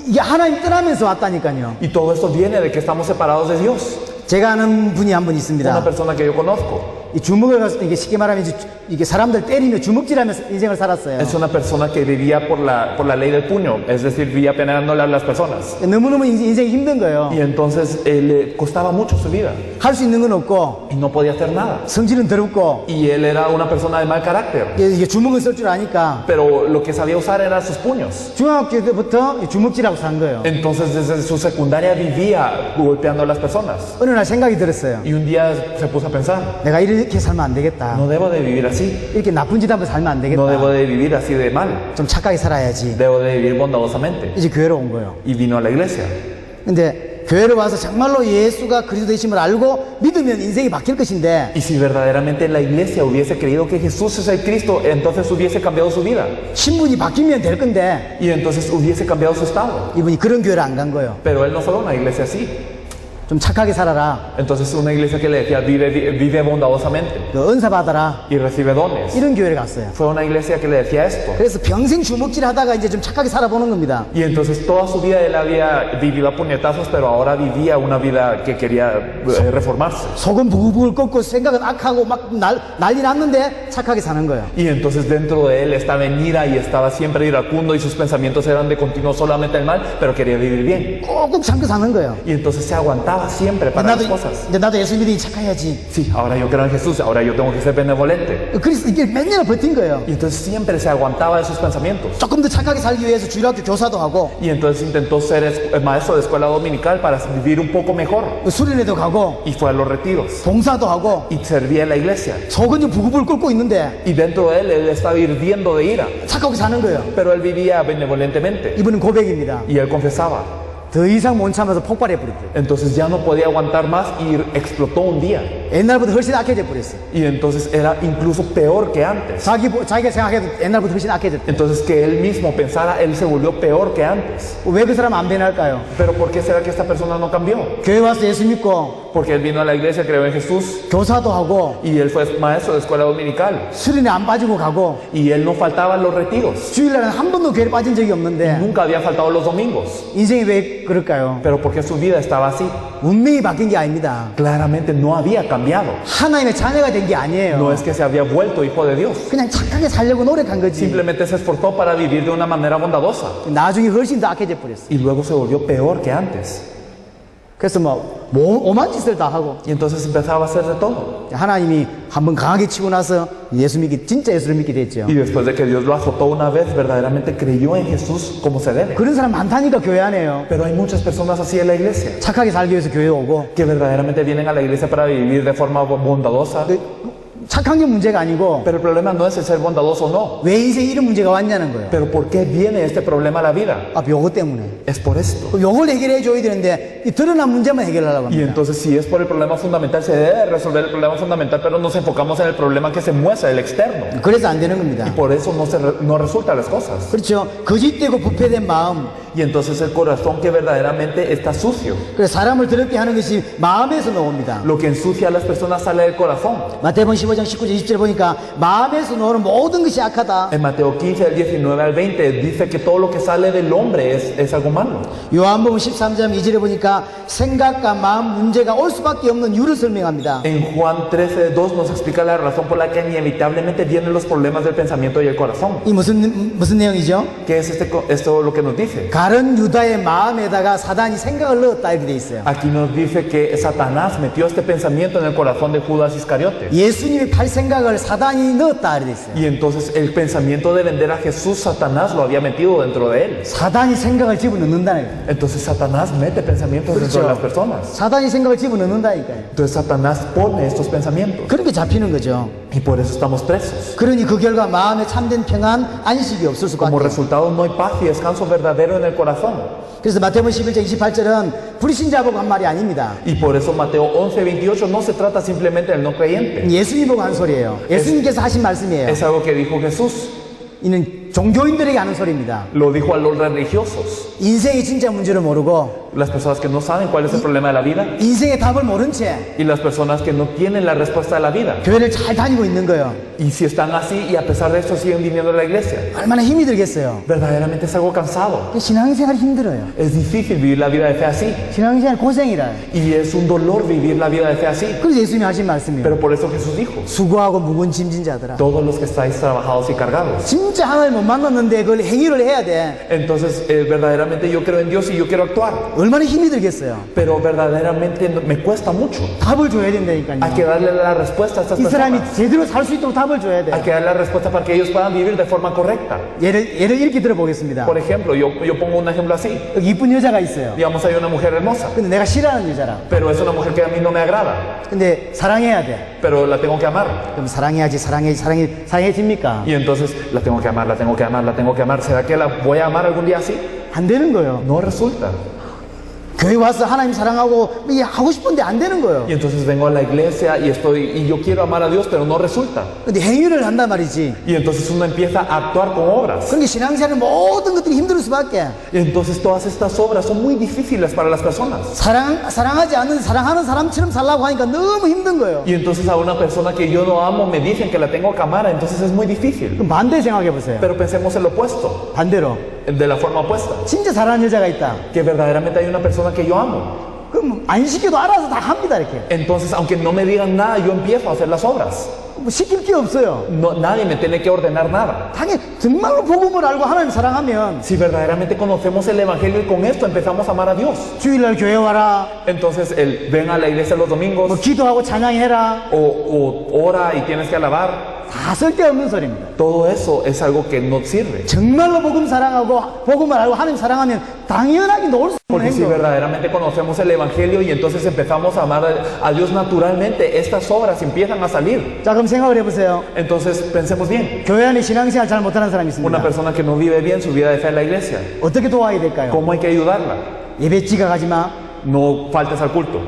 이게 하나님 떠나면서 왔다니까요. Y todo esto viene de que estamos separados de Dios. 제가 아는 분이 한 분 Una 있습니다. persona que yo conozco 이 주먹을 갔을 때 이게 쉽게 말하면 이게 사람들 때리며 주먹질하면서 인생을 살았어요. es una persona que vivía por la ley del puño, es decir, vivía peneándole a las personas. 너무너무 인생이 힘든 거예요. Y entonces le costaba mucho su vida 할 수 있는 건 없고 y no podía hacer nada. 성질은 더럽고 Y él era una persona de mal carácter, 이게 주먹을 쓸 줄 아니까 pero lo que sabía usar eran sus puños. 중학교 때부터 주먹질하고 산 거예요. Entonces desde su secundaria vivía golpeando a las personas. 어느 날 생각이 들었어요. Y un día se puso a pensar, 내가 이런 이렇게 살면 안 되겠다. No debo de vivir así. 이렇게 나쁜 짓 하면서 살면 안 No debo 되겠다. de vivir así de mal. 좀 착하게 살아야지. Debo de vivir bondadosamente. 이제 교회로 온 거예요. Y vino a la iglesia. 근데 교회로 와서 정말로 예수가 그리스도 되심을 알고 믿으면 인생이 바뀔 것인데 Y si verdaderamente la iglesia hubiese creído que Jesús es el Cristo, entonces hubiese cambiado su vida. 신분이 바뀌면 될 건데 Y entonces hubiese cambiado su estado. 이분이 그런 교회를 안 간 거예요. Pero él no fue a una iglesia así. 좀 착하게 살아라. Entonces una iglesia que le decía, vive bondadosamente 그 은사 받아라. y recibe dones. 이런 교회를 갔어요. Fue una iglesia que le decía esto. 그래서 평생 주먹질 하다가 이제 좀 착하게 살아보는 겁니다. Y entonces toda su vida él había vivido a puñetazos, pero ahora vivía una vida que quería reformarse. 속은 부글부글 끓고 생각은 악하고 막 난리 났는데 착하게 사는 거예요. Y entonces dentro de él estaba en ira y estaba siempre iracundo y sus pensamientos eran de continuo solamente el mal, pero quería vivir bien. 꾹꾹 참고 사는 거예요. Y entonces se aguantaba siempre para las cosas. 이제 나도 예수 믿으니 착해야지. Sí, ahora yo creo en Jesús, ahora yo tengo que ser benevolente. 그래서 이게 몇 년을 버틴 거예요. Y entonces siempre se aguantaba de sus pensamientos. 조금 더 착하게 살기 위해서 주일학교 교사도 하고 Y entonces intentó ser maestro de escuela dominical para vivir un poco mejor. 수련회도 가고 Y fue a los retiros. 봉사도 하고 Y servía en la iglesia. 속은 좀 부글부글 끓고 있는데 Y dentro de él estaba hirviendo de ira. 착하게 사는 거예요. Pero él vivía benevolentemente. 이분은 고백입니다. Y él confesaba. 더 이상 못 참아서 폭발해 버렸대요. Entonces ya no podía aguantar más y explotó un día. 옛날보다 훨씬 악해져 버렸어요. Y entonces era incluso peor que antes. 자기가 생각해도 옛날보다 훨씬 악해졌대. Entonces que él mismo pensara, él se volvió peor que antes. 왜 그 사람 안 변할까요? Pero ¿por qué será que esta persona no cambió? 교회 와서 예수 믿고 Porque él vino a la iglesia, creó en Jesús 교사도 하고 y él fue maestro de escuela dominical. 수련회 안 빠지고 가고 Y él no faltaba a los retiros. 주일날은 한 번도 교회 빠진 적이 없는데 Nunca había faltado los domingos. 인생이 왜 그럴까요? Pero porque su vida estaba así. 운명이 바뀐 게 아닙니다. Claramente no había cambiado. 하나님의 자녀가 된 게 No 아니에요. es que se había vuelto hijo de Dios. 그냥 착하게 살려고 노력한 거지. Simplemente se esforzó para vivir de una manera bondadosa. 나중에 훨씬 더 악해져 버렸어. Y luego se volvió peor que antes. 그래서 뭐 오만 짓을 다 하고 Y entonces empezaba a hacer de todo. 하나님이 한번 강하게 치고 나서 진짜 예수를 믿게 됐죠. Y después de que Dios lo azotó una vez, verdaderamente creyó en Jesús como se debe. 그런 사람 많다니까 교회 안에요. Pero hay muchas personas así en la iglesia, 착하게 살기 위해서 교회 오고 que verdaderamente vienen a la iglesia para vivir de forma bondadosa. 착한 게 문제가 아니고 Pero el problema no es el ser bondadoso o no. 왜 인생에 이런 문제가 왔냐는 거예요. Pero ¿por qué viene este problema a la vida? 아, 요거 때문에. Es por esto. 그럼 요걸 해결해 줘야 되는데 이 드러난 문제만 해결하려고 Y 합니다. entonces si es por el problema fundamental, se debe resolver el problema fundamental, pero nos enfocamos en el problema que se muestra, el externo. 그래서 안 되는 겁니다. Y por eso no resultan las cosas. 그렇죠. 거짓되고 부패된 마음. Y entonces el corazón que verdaderamente está sucio. 그래서 사람을 더럽게 하는 것이 마음에서 나옵니다. Lo que ensucia a las personas sale del corazón. 마태복음 15장 19절 20절 보니까 마음에서 나오는 모든 것이 악하다. En Mateo 15, del 19 al 20, dice que todo lo que sale del hombre es algo malo. 요한복음 13장 2절에 보니까 생각과 마음 문제가 올 수밖에 없는 이유를 설명합니다. En Juan 13, 2 nos explica la razón por la que inevitablemente vienen los problemas del pensamiento y el corazón. 이 무슨 내용이죠? ¿Qué es esto lo que nos dice? 가른 유다의 마음에다가 사단이 생각을 넣었다 이렇게 돼 있어요. Aquí nos dice que Satanás metió este pensamiento en el corazón de Judas Iscariote. 예수님이 팔 생각을 사단이 넣었다 이렇게 돼 있어요. Y entonces el pensamiento de vender a Jesús, Satanás lo había metido dentro de él. 사단이 생각을 집어넣는다는 거예요. Entonces Satanás mete pensamientos dentro de las personas. 사단이 생각을 집어넣는다니까요. Entonces Satanás pone estos pensamientos. 그렇게 잡히는 거죠. Y por eso estamos presos. 그러니 그 결과 마음에 참된 평안, 안식이 없을 수가 Como 없어요. resultado no hay paz y descanso verdadero en el corazón. 그래서 마태복음 11장 28절은 불신자 보고 한 말이 아닙니다. Y por eso Mateo 11, 28 no se trata simplemente del no creyente. 예수님 보고 한 소리예요. 예수님께서 하신 말씀이에요. Es algo que dijo Jesús. 이는 종교인들에게 하는 소리입니다. Lo dijo a los religiosos. 인생의 진짜 문제를 모르고 Las personas que no saben cuál es el problema de la vida. 인생의 답을 모른 채 Y las personas que no tienen la respuesta de la vida. 교회를 잘 다니고 있는 거예요. Y si están así y a pesar de esto siguen viniendo a la iglesia. 얼마나 힘이 들겠어요. Verdaderamente es algo cansado. 신앙생활 힘들어요. Es difícil vivir la vida de fe así. 신앙생활 고생이라. Y es un dolor vivir la vida de fe así. 그래서 예수님이 하신 말씀이에요. Pero por eso Jesús dijo, 수고하고 무거운 짐진 자들아. todos los que estáis trabajados y cargados. 진짜 하나님 못 만났는데 그걸 행위를 해야 돼. Entonces, verdaderamente yo creo en Dios y yo quiero actuar. 얼마나 힘이 들겠어요. Pero verdaderamente me cuesta mucho. 답을 줘야 Hay 된다니까요. que darle la respuesta a estas 이 사람이 personas. 제대로 살 수 있도록 답을 줘야 돼. Hay que darle la respuesta para que ellos puedan vivir de forma correcta. 예를 이렇게 들어보겠습니다. Por ejemplo, yo pongo un ejemplo así. 여기 이쁜 여자가 있어요. Digamos, hay una mujer hermosa, 근데 내가 싫어하는 여자라. pero es una mujer que a mí no me agrada, 근데 사랑해야 돼. pero la tengo que amar. 그럼 사랑해집니까? Y entonces la tengo que amar, la tengo que amar, la tengo que amar. ¿Será que la voy a amar algún día así? 안 되는 거예요. No resulta. 교회 와서 하나님 사랑하고 이게 하고 싶은데 안 되는 거예요. Y entonces vengo a la iglesia y yo quiero amar a Dios, pero no resulta. 근데 행위를 한단 말이지. Y entonces uno empieza a actuar con obras. 그러니까 신앙생활 모든 것들이 힘들 수밖에. Y entonces todas estas obras son muy difíciles para las personas. 사랑하지 않는 사랑하는 사람처럼 살라고 하니까 너무 힘든 거예요. Y entonces a una persona que yo no amo me dicen que la tengo que amar, entonces es muy difícil. 그럼 반대 생각해 보세요. Pero pensemos en lo opuesto, 반대로 de la forma opuesta. 진짜 사랑하는 여자가 있다. Que verdaderamente hay una persona que yo amo. 그럼 안 시켜도 알아서 다 합니다 이렇게. Entonces, aunque no me digan nada, yo empiezo a hacer las obras. 뭐 시킬 게 없어요. No, nadie me tiene que ordenar nada. 당연히 정말로 복음을 알고 하나님 사랑하면 Si verdaderamente conocemos el Evangelio y con esto empezamos a amar a Dios. 주일날 교회 와라. Entonces, ven a la iglesia los 뭐 domingos 기도하고 찬양해라. o ora y tienes que alabar. 다 쓸데없는 소리입니다. Todo eso es algo que no sirve. 정말로 복음 사랑하고 복음을 알고 하나님 사랑하면 당연하게 놓을 수 없는 Porque si 행동. verdaderamente conocemos el Evangelio y entonces empezamos a amar a Dios naturalmente, estas obras empiezan a salir. 자 그럼 생각을 해보세요. Entonces, pensemos bien. 교회 안에 신앙생활 잘 못하는 사람이 Una 있습니다. persona que no vive bien su vida de fe en la iglesia, 어떻게 도와야 될까요? ¿cómo hay que ayudarla? 예배 지각하지 마. No faltes al culto.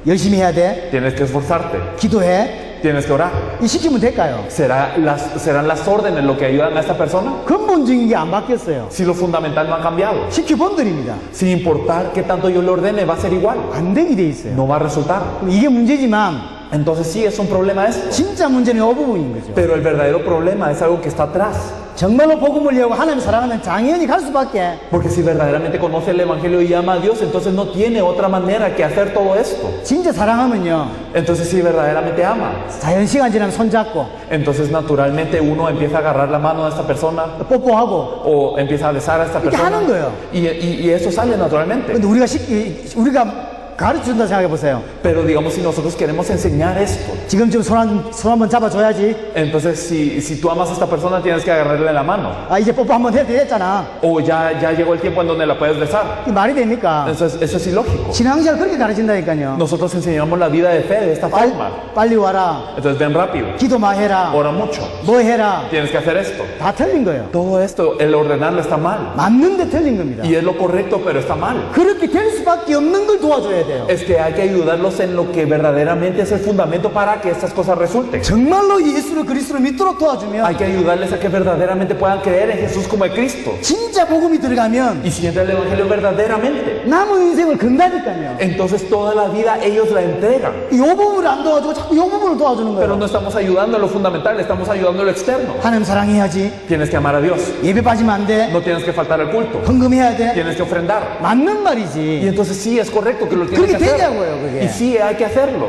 열심히 해야 돼. Tienes que esforzarte. 기도해. Tienes que orar. 이 시키면 될까요? ¿Serán las órdenes lo que ayudan a esta persona? 근본적인 게 안 바뀌었어요. Si lo fundamental no ha cambiado. 시켜본들입니다. Sin importar qué tanto yo le ordene, va a ser igual. 안 되게 돼 있어요. No va a resultar. 그럼 이게 문제지만 Entonces sí, es un problema esto. 진짜 문제는 이 부분인 거죠. Pero el verdadero problema es algo que está atrás. 정말로 복음을 이해하고 하나님 사랑하면 당연히 갈 수밖에. Porque si verdaderamente conoce el Evangelio y ama a Dios, entonces no tiene otra manera que hacer todo esto. 진짜 사랑하면요. Entonces si verdaderamente ama, 자연 시간 지나면 손잡고 entonces naturalmente uno empieza a agarrar la mano a esta persona 뽀뽀하고. o empieza a besar a esta 이렇게 persona. 하는 거예요. Y eso sale naturalmente. 근데 우리가 가르쳐준다 생각해 보세요. Pero digamos, si nosotros queremos enseñar esto, 지금쯤 손 한번 잡아줘야지. entonces si tú amas a esta persona, tienes que agarrarle la mano. 아 이제 뽀뽀 한번 해도 됐잖아. O ya llegó el tiempo en donde la puedes besar. 이 말이 됩니까? Eso es ilógico. 신앙생활 그렇게 가르친다니까요. Nosotros enseñamos la vida de fe de esta forma. 빨리 와라. Entonces ven rápido, 기도 많이 해라. ora mucho, 뭐 해라. tienes que hacer esto. 다 틀린 거예요. Todo esto, el ordenarlo está mal. 맞는데 틀린 겁니다. Y es lo correcto, pero está mal. 그렇게 될 수밖에 없는 걸 도와줘야 돼요. Es que hay que ayudarlos en lo que verdaderamente es el fundamento para que estas cosas resulten. 정말로 예수를 그리스도를 믿도록 도와주면 Hay que ayudarles a que verdaderamente puedan creer en Jesús como el Cristo. 진짜 복음이 들어가면 Y si entra el Evangelio verdaderamente, 남은 인생을 건다니까요. entonces toda la vida ellos la entregan. 이 부분을 안 도와주고 자꾸 이 부분을 도와주는 Pero 거예요. no estamos ayudando a lo fundamental, estamos ayudando a lo externo. 하나님 사랑해야지. Tienes que amar a Dios. 예배 빠지면 안 돼. No tienes que faltar al culto. 헌금해야 돼. Tienes que ofrendar. 맞는 Y 말이지. entonces sí es correcto que lo tienes que 그렇게 hacer. 되냐고요, 그게. Y sí hay que hacerlo.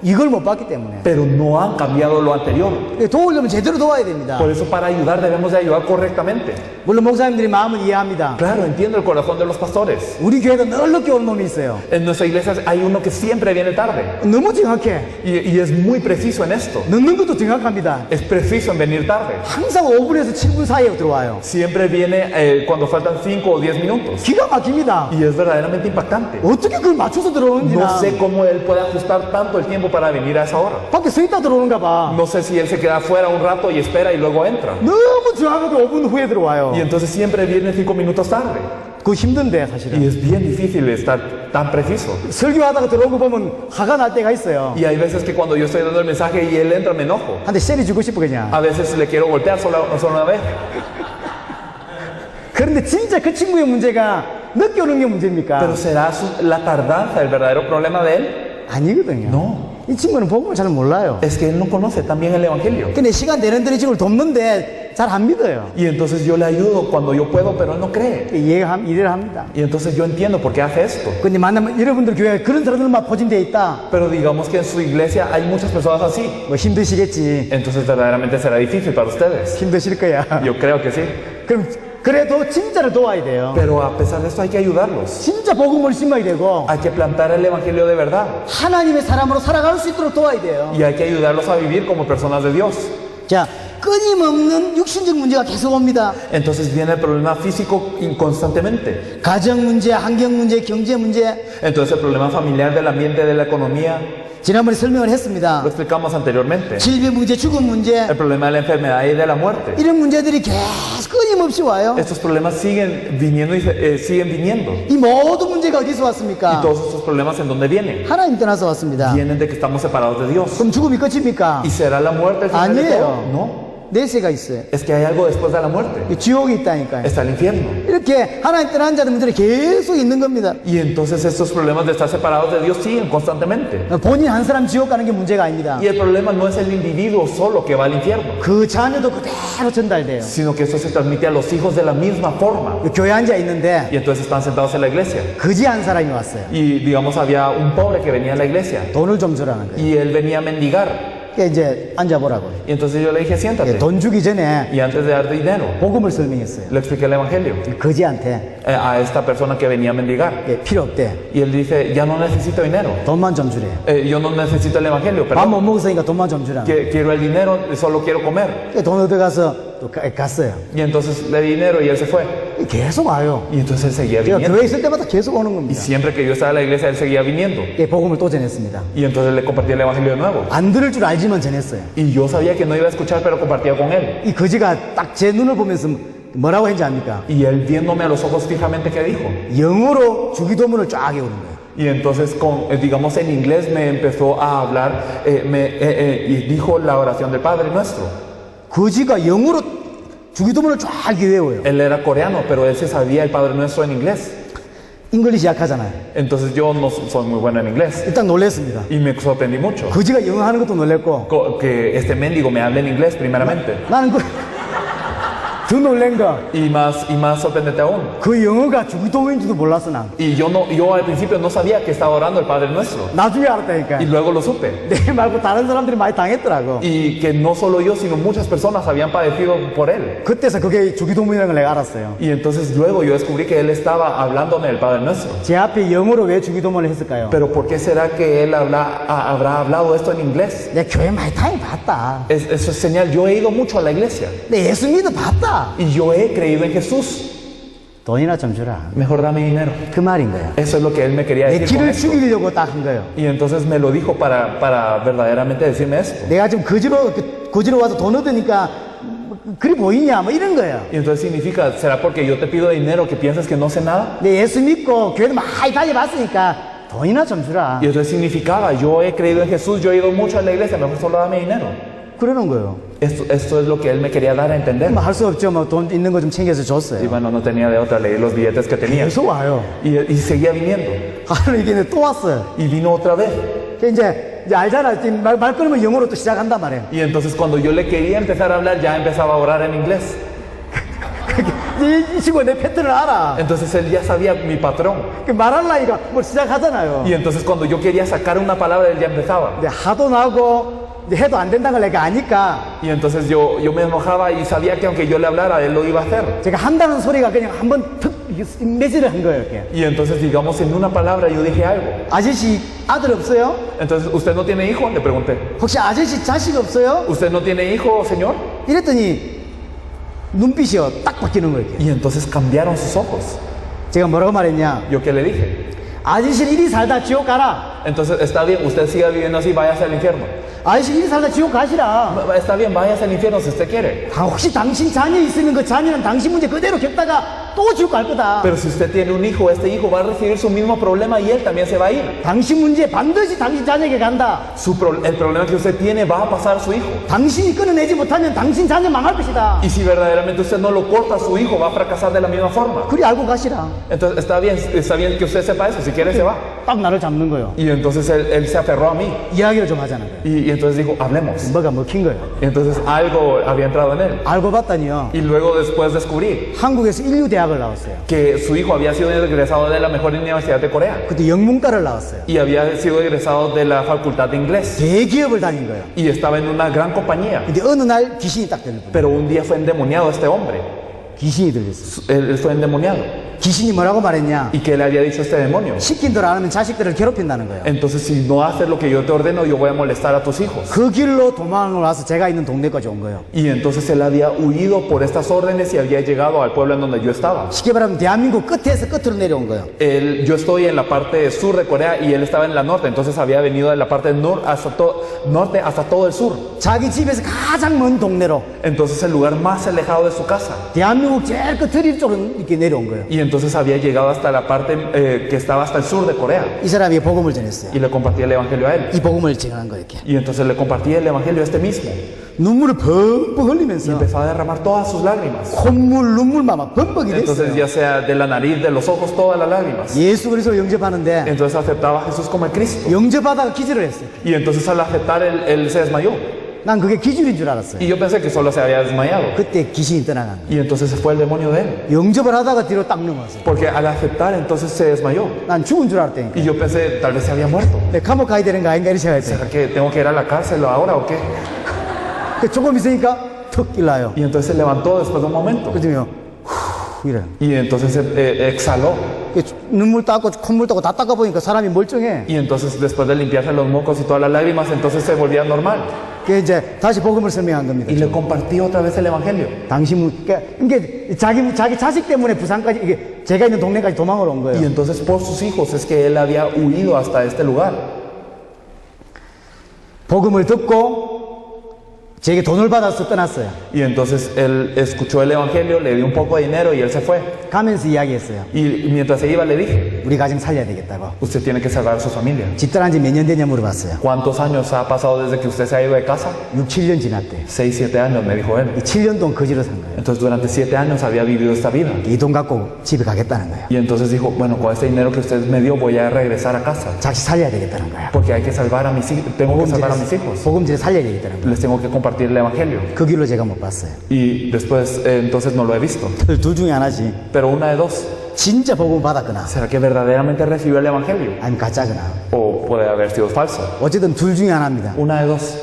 이걸 못 봤기 때문에. Pero no han cambiado lo anterior. 도우려면 제대로 도와야 됩니다. Por eso para ayudar debemos de ayudar correctamente. 물론 목사님들이 마음을 이해합니다. Claro, entiendo el corazón de los pastores. 우리 교회도 늘 늦게 오는 놈이 있어요. En nuestra iglesia hay uno que siempre viene tarde. 너무 정확해. Y es muy preciso en esto. 늦는 것도 정확합니다. Es preciso en venir tarde. 항상 5분에서 7분 사이에 들어와요. Siempre viene cuando faltan 5 o 10 minutos. 기가 막힙니다. Y es verdaderamente impactante. 어떻게 그걸 맞춰서 들어오는지 No 나 sé cómo él puede ajustar tanto el tiempo para venir a esa hora. 밖에 서 있다 들어오는가 봐. No sé si él se queda afuera un rato y espera y luego entra. 너무 정확하게 5분 후에 들어와요. Y entonces siempre viene 5 minutos tarde. 그거 힘든데 Y 사실은. es bien difícil estar tan preciso. 설교하다가 들어온 거 보면 화가 날 때가 있어요. Y hay veces que cuando yo estoy dando el mensaje y él entra me enojo. 한 대 때려주고 싶어 그냥. A veces le quiero golpear solo una vez. 그런데 진짜 그 친구의 문제가 늦게 오는 게 문제입니까? Pero ¿será la tardanza el verdadero problema de él? 아니거든요. No. 이 친구는 복음을 잘 몰라요. Es que él no conoce también el Evangelio. 근데 시간 되는 대로 이 친구를 돕는데 잘 안 믿어요. Y entonces yo le ayudo cuando yo puedo, pero él no cree. 이해를 합니다. Y entonces yo entiendo por qué hace esto. 근데 만나면 여러분들 교회에 그런 사람들만 포진되어 있다. Pero digamos que en su iglesia hay muchas personas así. 뭐 힘드시겠지. Entonces verdaderamente será difícil para ustedes. 힘드실 거야. Yo creo que sí. 그럼 그래도 진짜로 도와야 돼요. Pero a pesar de esto hay que ayudarlos. 진짜 복음을 심어야 되고 Hay que plantar el Evangelio de verdad. 하나님의 사람으로 살아갈 수 있도록 도와야 돼요. Y hay que ayudarlos a vivir como personas de Dios. 자, 끊임없는 육신적 문제가 계속 옵니다. Entonces viene el problema físico constantemente. 가정 문제, 환경 문제, 경제 문제. Entonces el problema familiar, del ambiente, de la economía. 지난번에 설명을 했습니다. Lo explicamos anteriormente. 질병 문제, 죽음 문제. El problema de la enfermedad y de la muerte. 이런 문제들이 계속 끊임없이 와요. Estos problemas siguen viniendo y siguen viniendo. 이 모든 문제가 어디서 Y 왔습니까? todos estos problemas, ¿en dónde vienen? 하나님 떠나서 왔습니다. Vienen de que estamos separados de Dios. 그럼 죽음이 끝입니까? ¿Y será la muerte el final de todo? 아니에요. No. 내세가 있어요. Es que hay algo después de la muerte. 이 지옥이 있다니까요. Está el infierno. 이렇게 하나님 떠난 자들 문제는 계속 있는 겁니다. Y entonces estos problemas de estar separados de Dios siguen constantemente. 본인 한 사람 지옥 가는 게 문제가 아닙니다. Y el problema no es el individuo solo que va al infierno, 그 자녀도 그대로 전달돼요. sino que eso se transmite a los hijos de la misma forma. 교회 앉아 있는데 Y entonces están sentados en la iglesia. 거지 한 사람이 왔어요. Y digamos había un pobre que venía a la iglesia. 돈을 좀 주라는 거예요. Y él venía a mendigar. 그러니까 이제 앉아보라고. Y entonces yo le dije, siéntate. 돈 주기 전에 Y antes de dar dinero, 복음을 설명했어요. le expliqué el evangelio 거지한테 a esta persona que venía a mendigar. 필요 없대. Y él dice, ya no necesito dinero. 돈만 좀 주래. Yo no necesito el evangelio, 밥 pero 못 먹었으니까 돈만 좀 주라. quiero el dinero, solo quiero comer. 돈 얻어가서 또 갔어요. Y entonces le di dinero y él se fue. 계속 와요. Y entonces él seguía 제가 viniendo. 교회 있을 때마다 계속 오는 Y 겁니다. siempre que yo estaba en la iglesia, él seguía viniendo. 복음을 또 전했습니다. Y entonces le compartí el evangelio de nuevo. 안 들을 줄 알지만 전했어요. Y yo sabía que no iba a escuchar, pero compartía con él. 이 거지가 딱 제 눈을 보면서 뭐라고 했는지 압니까? Y él viéndome a los ojos fijamente, ¿qué dijo? 영어로 주기도문을 쫙 외우는 거예요. Y entonces, digamos en inglés, me empezó a hablar y dijo la oración del Padre Nuestro. 거지가 영어로 주기도문을 쫙 외워요. Él era coreano, pero él se sabía el Padre Nuestro en inglés. 잉글리시 약하잖아요. Entonces yo no soy muy bueno en inglés. 일단 놀랬습니다. Y me sorprendí mucho. 거지가 영어 하는 것도 놀랬고 Que este mendigo me hable en inglés primeramente. 나는 더 놀란 거, Y más sorprendente aún. 그 영어가 주기도문인지도 몰랐어 난. Y yo al principio no sabía que estaba orando el Padre Nuestro. 나중에 알았다니까. Y luego lo supe. 내 말고 다른 사람들이 많이 당했더라고. Y que no solo yo, sino muchas personas habían padecido por él. 그때서 그게 주기도문이라는 걸 내가 알았어요. Y entonces luego yo descubrí que él estaba hablándome del Padre Nuestro. 제 앞에 영어로 왜 주기도문을 했을까요? Pero ¿por qué será que él habrá hablado esto en inglés? 내가 교회 많이 다녀봤다. Eso es señal. Yo he ido mucho a la iglesia. 내 예수 믿어봤다. Y yo he creído en Jesús. 돈이나 좀 주라. Mejor dame dinero. 그 말인 거예요. Eso es lo que él me quería 내 decir con 길을 esto. 죽이려고 딱 한 거예요. Y entonces me lo dijo para verdaderamente decirme esto. 내가 지금 거지로 와서 돈 얻으니까 그리 보이냐 뭐 이런 거예요. Y entonces significa, ¿será porque yo te pido dinero que piensas que no sé nada? 내 예수 믿고 교회도 많이 다녀봤으니까 돈이나 좀 주라. Y entonces significaba, yo he creído en Jesús, yo he ido mucho a la iglesia, mejor solo dame dinero. 그러는 거예요. Esto es lo que él me quería dar a entender. 뭐 할 수 없죠. 뭐 돈 있는 거 좀 챙겨서 Y 줬어요. bueno, no tenía de otra, leí los billetes que tenía. 계속 와요. Y seguía viniendo. 하루 이게 또 왔어요. Y vino otra vez. 이제 알잖아. 말 끊으면 영어로 또 시작한단 말이에요. Y entonces cuando yo le quería empezar a hablar, ya empezaba a orar en inglés. 이 친구가 내 패턴을 알아. Entonces él ya sabía mi patrón. 말하려니까 뭐 시작하잖아요. Y entonces cuando yo quería sacar una palabra, él ya empezaba. 근데 하도 나고 해도 안 된다는 걸 내가 아니까 Y entonces yo me enojaba y sabía que aunque yo le hablara, él lo iba a hacer. 제가 한다는 소리가 그냥 한번 툭 매질을 한 거예요. 이렇게. Y entonces, digamos, en una palabra yo dije algo. 아저씨 아들 없어요? Entonces, ¿usted no tiene hijo? Le pregunté. 혹시 아저씨 자식 없어요? ¿Usted no tiene hijo, señor? 이랬더니 눈빛이 딱 바뀌는 거예요. 이렇게. Y entonces cambiaron sus ojos. 제가 뭐라고 말했냐? ¿Yo qué le dije? 아저씨는 이리 살다 지옥 가라. Entonces, está bien, usted siga viviendo así, váyase al infierno. 아저씨 이리 살다 지옥 가시라. Está bien, váyase al infierno si usted quiere. 혹시 당신 자녀 있으면 그 자녀는 당신 문제 그대로 겪다가 또 지옥 갈 거다. Pero si usted tiene un hijo, este hijo va a recibir su mismo problema y él también se va a ir. 당신 문제 반드시 당신 자녀에게 간다. El problema que usted tiene va a pasar a su hijo. 당신이 끊어내지 못하면 당신 자녀 망할 것이다. Y si verdaderamente usted no lo corta, su hijo va a fracasar de la misma forma. 그리 알고 가시라. Entonces está bien que usted sepa eso, si quiere se va. 딱 나를 잡는 거예요. Y entonces él se aferró a mí. 이야기를 좀 하자는 거예요. Y entonces dijo, hablemos. 뭐가 먹힌 거예요. Y entonces algo había entrado en él. 알고 봤더니요. Y luego después descubrí 한국에서 인류 대학을 나왔어요. que su hijo había sido egresado de la mejor universidad de Corea. 그때 영문과를 나왔어요. Y había sido egresado de la facultad de inglés. 대기업을 다닌 거예요. Y estaba en una gran compañía. 근데 어느 날 귀신이 딱 들려. Pero un día fue endemoniado este hombre. 귀신이 들렸어요. Él fue endemoniado. 귀신이 뭐라고 말했냐? ¿Y qué le había dicho este demonio? 시킨 대로 안 하면 자식들을 괴롭힌다는 거예요. Entonces, si no haces lo que yo te ordeno, yo voy a molestar a tus hijos. 그 길로 도망을 와서 제가 있는 동네까지 온 거예요. Y entonces él había huido por estas órdenes y había llegado al pueblo en donde yo estaba. 쉽게 말하면 대한민국 끝에서 끝으로 내려온 거예요. Yo estoy en la parte sur de Corea y él estaba en la norte, entonces había venido de la parte norte hasta todo el sur. 자기 집에서 가장 먼 동네로 Entonces el lugar más alejado de su casa. 대한민국 제일 끝을 쪽으로 이렇게 내려온 거예요. Y entonces había llegado hasta la parte que estaba hasta el sur de Corea. 이 사람이 복음을 전했어요. Y le compartía el evangelio a él. 이 복음을 전한 거예요. 이렇게. Y entonces le compartía el evangelio a este mismo. 눈물을 펑펑 Y 흘리면서 empezó a derramar todas sus lágrimas. 콧물 눈물만 막 범벅이 Entonces 됐어요. ya sea de la nariz, de los ojos, todas las lágrimas. 예수 그리스도를 영접하는데 Entonces aceptaba a Jesús como el Cristo. 영접하다가 기절을 했어요. Y entonces al aceptar él se desmayó. 난 그게 기절인 줄 알았어요. Y yo pensé que solo se había desmayado. 그때 귀신이 떠나간 거예요. Y entonces se fue el demonio de él. 영접을 하다가 뒤로 딱 넘어갔어요. Porque al aceptar entonces se desmayó. 난 죽은 줄 알았다니까. Y yo pensé, tal vez se había muerto. 내 감옥 가야 되는 거 아닌가 이렇게 생각했어요. ¿Será que tengo que ir a la cárcel ahora o qué? 그 조금 있으니까 턱 일나요. Y entonces se levantó después de un momento. 그러면 이래. Y entonces exhaló. 눈물 닦고 콧물 닦고 다 닦아보니까 사람이 멀쩡해. Y entonces después de limpiarse los mocos y todas las lágrimas, entonces se volvía normal. 그 이제 다시 복음을 설명한 겁니다. Y le compartí otra vez el evangelio. 당신 이게 자기 자식 때문에 부산까지 이게 제가 있는 동네까지 도망을 온 Y 거예요. entonces por sus hijos es que él había huido hasta este lugar. 복음을 듣고 제게 돈을 받아서 떠났어요. Y entonces él escuchó el evangelio, le dio un poco de dinero y él se fue. 가면서 이야기했어요. Y mientras se iba le dije, 우리 가정 살려야 되겠다고. usted tiene que salvar a su familia. 집 떠난 지 몇 년 되냐 물어봤어요. ¿Cuántos años ha pasado desde que usted se ha ido de casa? 6, 7년 지났대. 6, 7 años, me dijo él. 이 7년 동안 거지로 산 거예요. Entonces durante 7 años había vivido esta vida. 이 돈 갖고 집에 가겠다는 거예요. Y entonces dijo, bueno, con este dinero que usted me dio voy a regresar a casa. 자식 살려야 되겠다는 거야. Porque hay que salvar a mis hijos, tengo que salvar a mis hijos. 복음질에 살려야 되겠다는 거야. Les tengo que compartir el evangelio. 그 길로 제가 못 봤어요. Y después, entonces no lo he visto. 둘 중에 하나지. Pero una de dos, 진짜 복음 받았거나 ¿será que verdaderamente recibió el evangelio? 아니면 가짜거나. O puede haber sido falso. 어쨌든 둘 중에 하나입니다. Una de dos.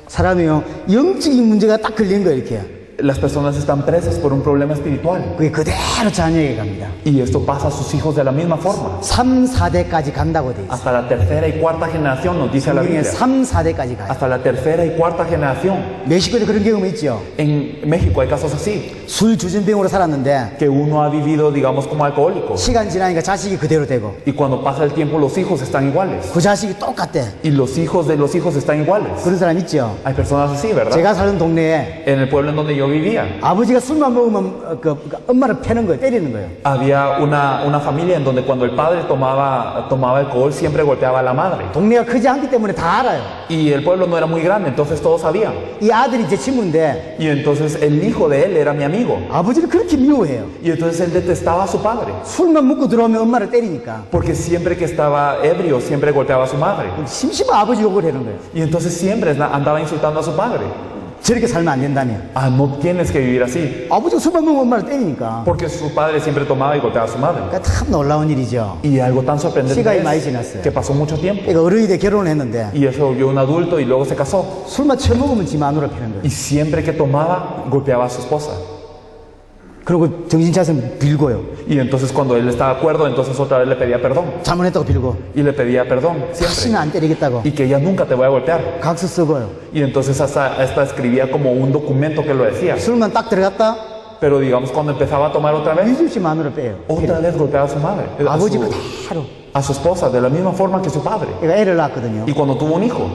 사람이요 영적인 문제가 딱 걸린 거예요. 이렇게. Las personas están presas por un problema espiritual. 그게 그대로 자녀에게 갑니다. Y esto pasa a sus hijos de la misma forma. 3, 4대까지 간다고 돼 있어요. Hasta la tercera y cuarta generación nos dice la 성경에 Biblia. 3, 4대까지 가요. Hasta la tercera y cuarta generación. 멕시코에도 그런 경험이 있죠. En México hay casos así. 술 주전병으로 살았는데 Que uno ha vivido, digamos, como alcohólico. 시간 지나니까 자식이 그대로 되고 Y cuando pasa el tiempo los hijos están iguales. 그 자식이 똑같대. Y los hijos de los hijos están iguales. 그런 사람 있죠. Hay personas así, ¿verdad? 제가 사는 동네에 En el pueblo en donde yo vivía, 아버지가 술만 먹으면 그 엄마를 패는 거예요. 때리는 거예요. había una familia en donde cuando el padre tomaba alcohol siempre golpeaba a la madre. 동네가 크지 않기 때문에 다 알아요. Y el pueblo no era muy grande, entonces todos sabían. 이 아들이 제 친구인데 Y entonces el hijo de él era mi amigo. 아버지를 그렇게 미워해요. Y entonces él detestaba a su padre. 술만 먹고 들어오면 엄마를 때리니까 Porque siempre que estaba ebrio, siempre golpeaba a su madre. 심심한 아버지 욕을 하는 거예요. Y entonces siempre andaba insultando a su padre. 저렇게 살면 안 된다며. Ah, no tienes que vivir así. 아버지가 술만 먹으면 엄마를 때리니까. Porque su padre siempre tomaba y golpeaba a su madre. 그러니까 참 놀라운 일이죠. Y algo tan sorprendente 시간이 많이 es 지났어요. que pasó mucho tiempo. 그러니까 어른이 돼 결혼을 했는데 Y eso volvió un adulto y luego se casó. 술만 처먹으면 지 마누라 패는 거예요. Y siempre que tomaba, golpeaba a su esposa. 그리고 정신 차리면 빌고요. Y entonces cuando él estaba de acuerdo, entonces otra vez le pedía perdón. 잘못했다고 빌고 Y le pedía perdón, 다시는 siempre. 안 때리겠다고 Y que ella nunca te voy a golpear. 각서 쓰고요. Y entonces hasta escribía como un documento que lo decía. 술만 딱 들어갔다 Pero digamos cuando empezaba a tomar otra vez, 잊을지 마누라 빼요. otra vez golpeaba a su madre. 아버지 그대로. A su esposa, de la misma forma que su padre. 얘가 애를 낳았거든요. Y cuando tuvo un hijo,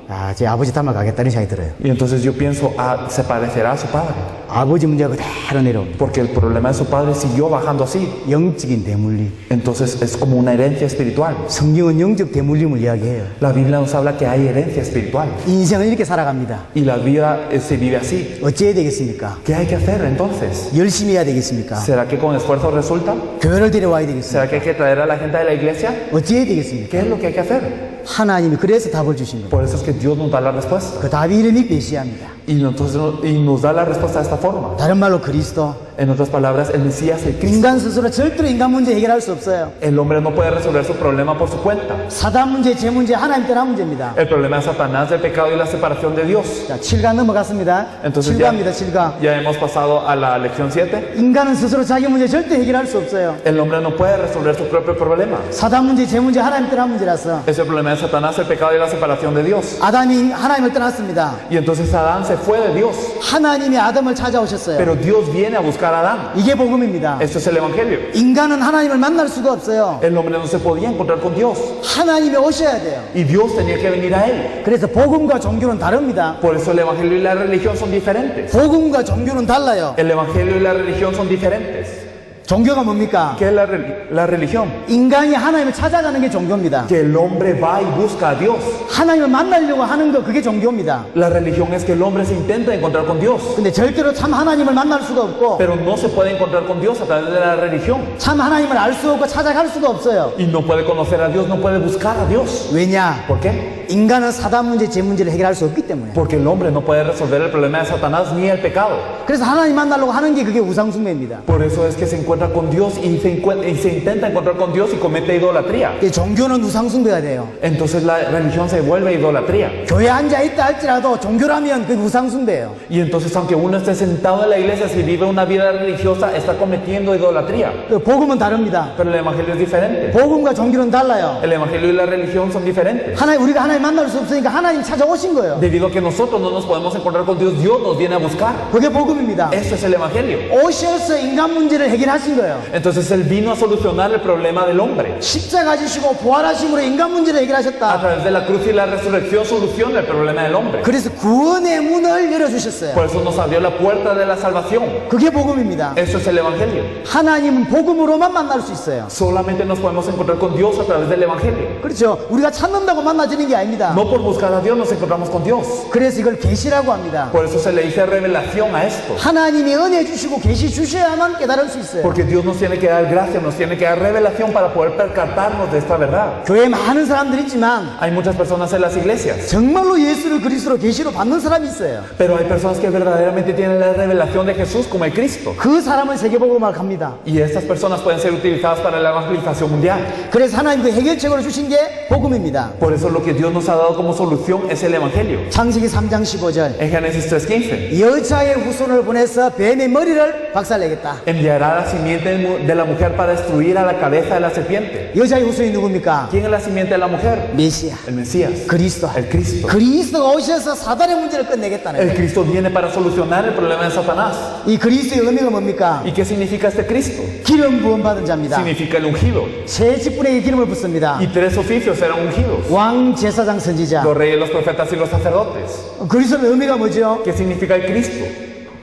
아, 제 아버지 닮아가겠다는 생각이 들어요. Y entonces yo pienso, ah, se parecerá a su padre. 아버지 문제가 그대로 내려옵니다. Porque el problema de su padre siguió bajando así. 영적인 대물림. Entonces es como una herencia espiritual. 성경은 영적 대물림을 이야기해요. La Biblia nos habla que hay herencia espiritual. 인생은 이렇게 살아갑니다. Y la vida se vive así. 어찌해야 되겠습니까? ¿Qué hay que hacer entonces? 열심히 해야 되겠습니까? ¿Será que con esfuerzo resulta? 교회를 데려와야 되겠습니까? ¿Será que hay que traer a la gente de la iglesia? 어찌해야 되겠습니까? ¿Qué es lo que hay que hacer? 하나님이 그래서 답을 주신 겁니다. Por eso es que Dios nos da la respuesta. 그 답이 이름이 메시아입니다. Y, entonces, y nos da la respuesta de esta forma. 다른 말로 그리스도. En otras palabras, el Mesías, el Cristo. 인간 스스로 절대로 인간 문제 해결할 수 없어요. El hombre no puede resolver su problema por su cuenta. 사단 문제, 제 문제, 하나님 떠난 문제입니다. El problema de Satanás, del pecado y la separación de Dios. 자, 7강 넘어갔습니다. Entonces 7강입니다, 7강. ya hemos pasado a la lección 7. 인간은 스스로 자기 문제 절대 해결할 수 없어요. El hombre no puede resolver su propio problema. 사단 문제, 제 문제, 하나님 떠난 문제라서. Es el problema de Satanás, el pecado y la separación de Dios. 아담이 하나님을 떠났습니다. Y entonces Adán se fue de Dios. 하나님이 아담을 찾아오셨어요. Pero Dios viene a buscar a Adán. 이게 복음입니다. Esto es el Evangelio. 인간은 하나님을 만날 수가 없어요. El hombre no se podía encontrar con Dios. 하나님이 오셔야 돼요. Y Dios tenía que venir a él. 그래서 복음과 종교는 다릅니다. Por eso el Evangelio y la religión son diferentes. 복음과 종교는 달라요. El Evangelio y la religión son diferentes. 종교가 뭡니까? ¿Qué es la religión? 인간이 하나님을 찾아가는 게 종교입니다. Que el hombre va y busca a Dios. 하나님을 만나려고 하는 거 그게 종교입니다. La religión es que el hombre se intenta encontrar con Dios. 근데 절대로 참 하나님을 만날 수가 없고 Pero no se puede encontrar con Dios a través de la religión. 참 하나님을 알 수 없고 찾아갈 수가 없어요. Y no puede conocer a Dios, no puede buscar a Dios. 왜냐? ¿Por qué? 인간은 사단 문제, 제 문제를 해결할 수 없기 때문에. Porque el hombre no puede resolver el problema de Satanás ni el pecado. 그래서 하나님 만나려고 하는 게 그게 우상숭배입니다. Por eso es que se encuentra con Dios y se intenta encontrar con Dios y comete idolatría. 이 종교는 우상숭배가 돼요. Entonces la religión se vuelve idolatría. 교회에 앉아 있다 할지라도 종교라면 그게 우상숭배예요. Y entonces aunque uno esté sentado en la iglesia, si vive una vida religiosa, está cometiendo idolatría. 그 복음은 다릅니다. Pero el evangelio es diferente. 복음과 종교는 달라요. El evangelio y la religión son diferentes. 우리가 하나님 만날 수 없으니까 하나님 찾아오신 거예요. Debido a que nosotros no nos podemos encontrar con Dios, Dios nos viene a buscar. 그게 복음입니다. Esto es el evangelio. 오셔서 인간 문제를 해결하신 거예요. Entonces Él vino a solucionar el problema del hombre. 십자가 지시고 부활하심으로 인간 문제를 A 해결하셨다. través de la cruz y la resurrección soluciona el problema del hombre. 그래서 구원의 문을 열어주셨어요. Por eso nos abrió la puerta de la salvación. 그게 복음입니다. Eso es el evangelio. 하나님은 복음으로만 만날 수 있어요. Solamente nos podemos encontrar con Dios a través del evangelio. 그렇죠. 우리가 찾는다고 만나지는 게 아닙니다. No por buscar a Dios nos encontramos con Dios. 그래서 이걸 계시라고 합니다. Por eso se le dice revelación a esto. 하나님이 은혜 주시고 계시 주셔야만 깨달을 수 있어요. Porque Dios nos tiene que dar gracia, nos tiene que dar revelación para poder percatarnos de esta verdad. 교회에 많은 사람들이 있지만 Hay muchas personas en las iglesias, 정말로 예수를 그리스도로 계시로 받는 사람이 있어요. pero hay personas que verdaderamente tienen la revelación de Jesús como el Cristo. 그 사람은 세계복음을 갑니다. Y estas personas pueden ser utilizadas para la evangelización mundial. 그래서 하나님 그 해결책으로 주신 게 복음입니다. Por eso lo que Dios nos ha dado como solución es el evangelio. 창세기 3장 15절 En Génesis 3:15, 여자의 후손을 보내서 뱀의 머리를 박살내겠다. enviará la simiente de la mujer para destruir a la cabeza de la serpiente. 여자의 후손이 누굽니까? ¿Quién es la simiente de la mujer? 메시아, El Mesías, 그리스도. el Cristo. 그리스도가 오셔서 사단의 문제를 끝내겠다는 El 거예요. Cristo viene para solucionar el problema de Satanás. 이 그리스도의 의미가 뭡니까? ¿Y qué significa este Cristo? 기름 부음 받은 자입니다. Significa el ungido. 세 직분에게 기름을 붓습니다. Y 3 oficios eran ungidos: 왕, 제사장, 선지자. los reyes, los profetas y los sacerdotes. 그리스도의 의미가 뭐죠? ¿Qué significa el Cristo?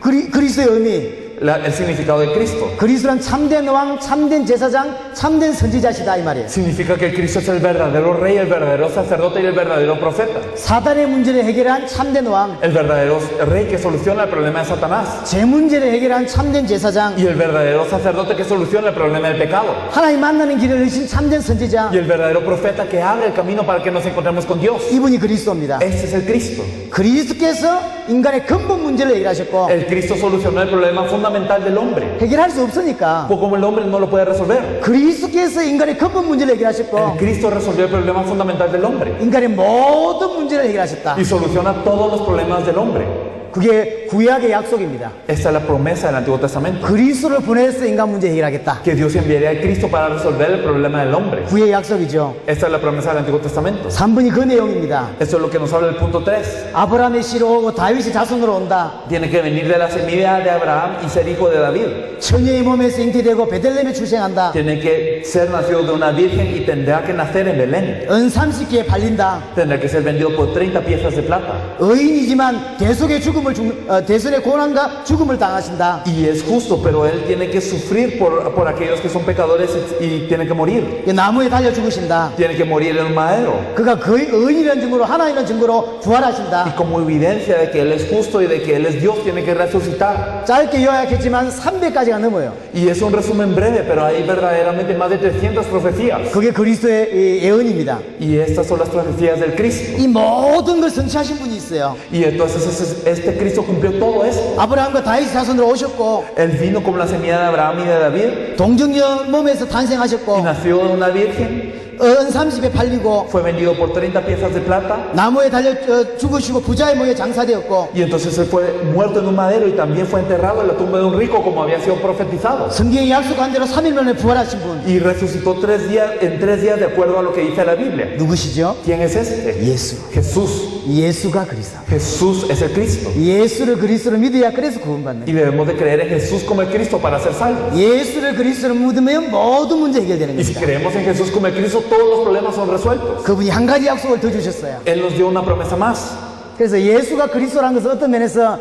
그리스도의 의미. El significado del Cristo. 그리스도는 참된 왕, 참된 제사장, 참된 선지자시다 이 말이에요. Significa que el Cristo es el verdadero rey, el verdadero sacerdote y el verdadero profeta. 사단의 문제를 해결한 참된 왕, El verdadero rey que soluciona el problema de Satanás. 제 문제를 해결한 참된 제사장, Y el verdadero sacerdote que soluciona el problema del pecado. 하나님 만나는 길을 여신 참된 선지자. Y el verdadero profeta que abre el camino para que nos encontremos con Dios. 이분이 그리스도입니다. Este es el Cristo. 그리스도께서 인간의 근본 문제를 해결하셨고 El Cristo solucionó el problema fundamental del hombre. 해결할 수 없으니까 Pues como el hombre no lo puede resolver, 그리스도께서 인간의 근본 문제를 el 해결하셨고 Cristo resolvió el problema fundamental del hombre 인간의 모든 문제를 해결하셨다. y soluciona todos los problemas del hombre. 그게 구약의 약속입니다. Esta es la promesa del Antiguo Testamento. 그리스도를 보내서 인간 문제 해결하겠다. Que Dios enviaría a Cristo para resolver el problema del hombre. 구약의 약속이죠. Esta es la promesa del Antiguo Testamento. 3번이 그 내용입니다. Esto es lo que nos habla el punto 3. 아브라함의 씨로 오고 다윗의 자손으로 온다. Tiene que venir de la semilla de Abraham y ser hijo de David. 처녀의 몸에서 잉태되고 베들레헴에 출생한다. Tiene que ser nacido de una virgen y tendrá que nacer en Belén. 은 30개에 팔린다. Tendrá que ser vendido por 30 piezas de plata. 의인이지만 대속의 대선의 고난과 죽음을 당하신다. Y es justo, pero él tiene que sufrir por aquellos que son pecadores y tiene que morir. 나무에 달려 죽으신다. Tiene que morir en un madero. 그가 거의 의인이라는 증거로 하나님이라는 증거로 Y 부활하신다. como evidencia de que él es justo y de que él es Dios, tiene que resucitar. 짧게 요약했지만 300가지가 넘어요. Y es un resumen breve, pero hay verdaderamente más de 300 profecías. 그게 그리스도의 이 예언입니다. Y estas son las profecías del Cristo. 이 모든 걸 성취하신 분이 있어요. Y entonces este Cristo cumplió todo eso. 아브라함과 다윗 자손으로 오셨고 Él vino como la semilla de Abraham y de David 동정녀 몸에서 y 탄생하셨고 nació de una virgen. 은 30에 팔리고 Fue vendido por 30 piezas de plata. 나무에 달려 죽으시고 부자의 모에 장사되었고 Y entonces él fue muerto en un madero y también fue enterrado en la tumba de un rico como había sido profetizado. 성경이 약속한 대로 3일 만에 부활하신 분 Y resucitó en 3 días de acuerdo a lo que dice la Biblia. 누구시죠? ¿Quién es este? 예수. Jesús. 예수가 그리스도. Jesús es el Cristo. 예수를 그리스도로 믿어야 그래서 구원받는 Y 거예요. debemos de creer en Jesús como el Cristo para ser salvos. 예수를 그리스도로 믿으면 모든 문제 해결되는 Y si 겁니다. creemos en Jesús como el Cristo, todos los problemas son resueltos. 그분이 한 가지 약속을 더 주셨어요. Él nos dio una promesa más. 그래서 예수가 그리스도라는 것은 어떤 면에서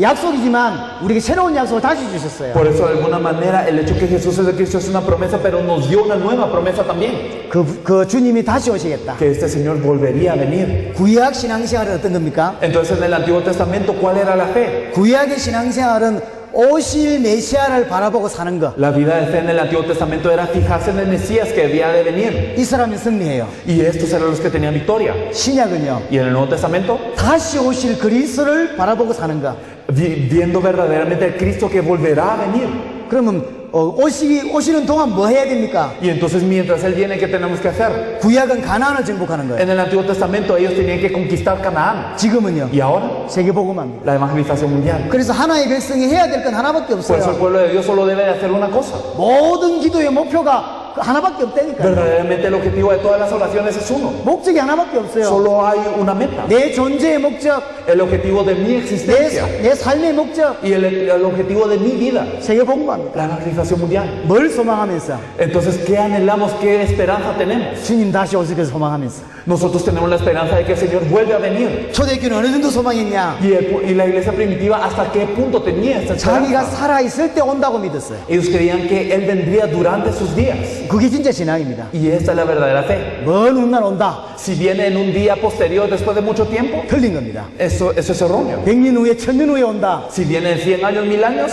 약속이지만 우리에게 새로운 약속을 다시 주셨어요. Por eso, de alguna manera, el hecho que Jesús es el Cristo es una promesa, pero nos dio una nueva promesa también. 그 주님이 다시 오시겠다. Que este Señor volvería a venir. 구약 신앙생활은 어떤 겁니까? Entonces, en el Antiguo Testamento, ¿cuál era la fe? 구약의 신앙생활은 오실 메시아를 바라보고 사는 거. La vida de fe en el Antiguo Testamento era fijarse en el Mesías que había de venir. 이 사람이 승리해요. Y estos eran los que tenían victoria. 신약은요. Y en el Nuevo Testamento, 다시 오실 그리스도를 바라보고 사는 거. viendo verdaderamente al Cristo que volverá a venir. 그러면 오시는 동안 뭐 해야 됩니까? Y entonces, mientras Él viene, ¿qué tenemos que hacer? 구약은 가나안을 정복하는 거예요. En el Antiguo Testamento, ellos tenían que conquistar Canaán. 지금은요. Y ahora, 세계복음합니다. la evangelización mundial. 그래서 하나의 백성이 해야 될 건 하나밖에 Por eso, el 없어요. pueblo de Dios solo debe de hacer una cosa. 모든 기도의 목표가 하나밖에 없다니까요. Verdaderamente, el objetivo de todas las oraciones es uno. 목적이 하나밖에 없어요. Solo hay una meta. 내 존재의 목적, El objetivo de mi existencia 내 삶의 목적, y el objetivo de mi vida. 세계복음합니다. La evangelización mundial. 뭘 소망하면서? Entonces, ¿qué anhelamos? ¿Qué esperanza tenemos? 주님 다시 오실 것을 소망하면서. Nosotros tenemos la esperanza de que el Señor vuelve a venir. 초대교회는 어느 정도 소망했냐? Y la iglesia primitiva, ¿hasta qué punto tenía esta 자기가 esperanza? 살아있을 때 온다고 믿었어요. Ellos creían que Él vendría durante sus días. 그게 진짜 신앙입니다. Y esta es la verdadera fe. 먼 훗날 온다. Si viene en un día posterior, después de mucho tiempo, 틀린 겁니다. eso es erróneo. 100년 후에 1000년 후에 온다. Si viene en 100 años, 1000 años,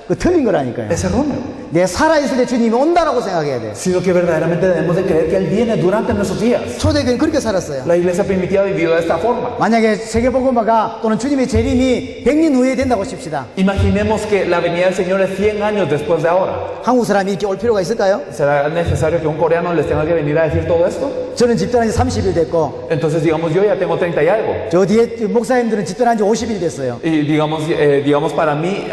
그 틀린 거라니까요. es erróneo. 내 살아있을 때 주님이 온다라고 생각해야 돼요. Sino que verdaderamente debemos de creer que Él viene durante nuestros días. 초대교회는 그렇게 살았어요. La iglesia primitiva vivió de esta forma. 만약에 세계복음화가 또는 주님의 재림이 100년 후에 된다고 칩시다. Imaginemos que la venida del Señor es 100 años después de ahora. 한국 사람이 이렇게 올 필요가 있을까요? ¿Será necesario que un coreano les tenga que venir a decir todo esto? 저는 집단한 지 30일 됐고 Entonces, digamos, yo ya tengo 30 y algo. 저 뒤에 목사님들은 집단한 지 50일 됐어요. Y digamos para mí,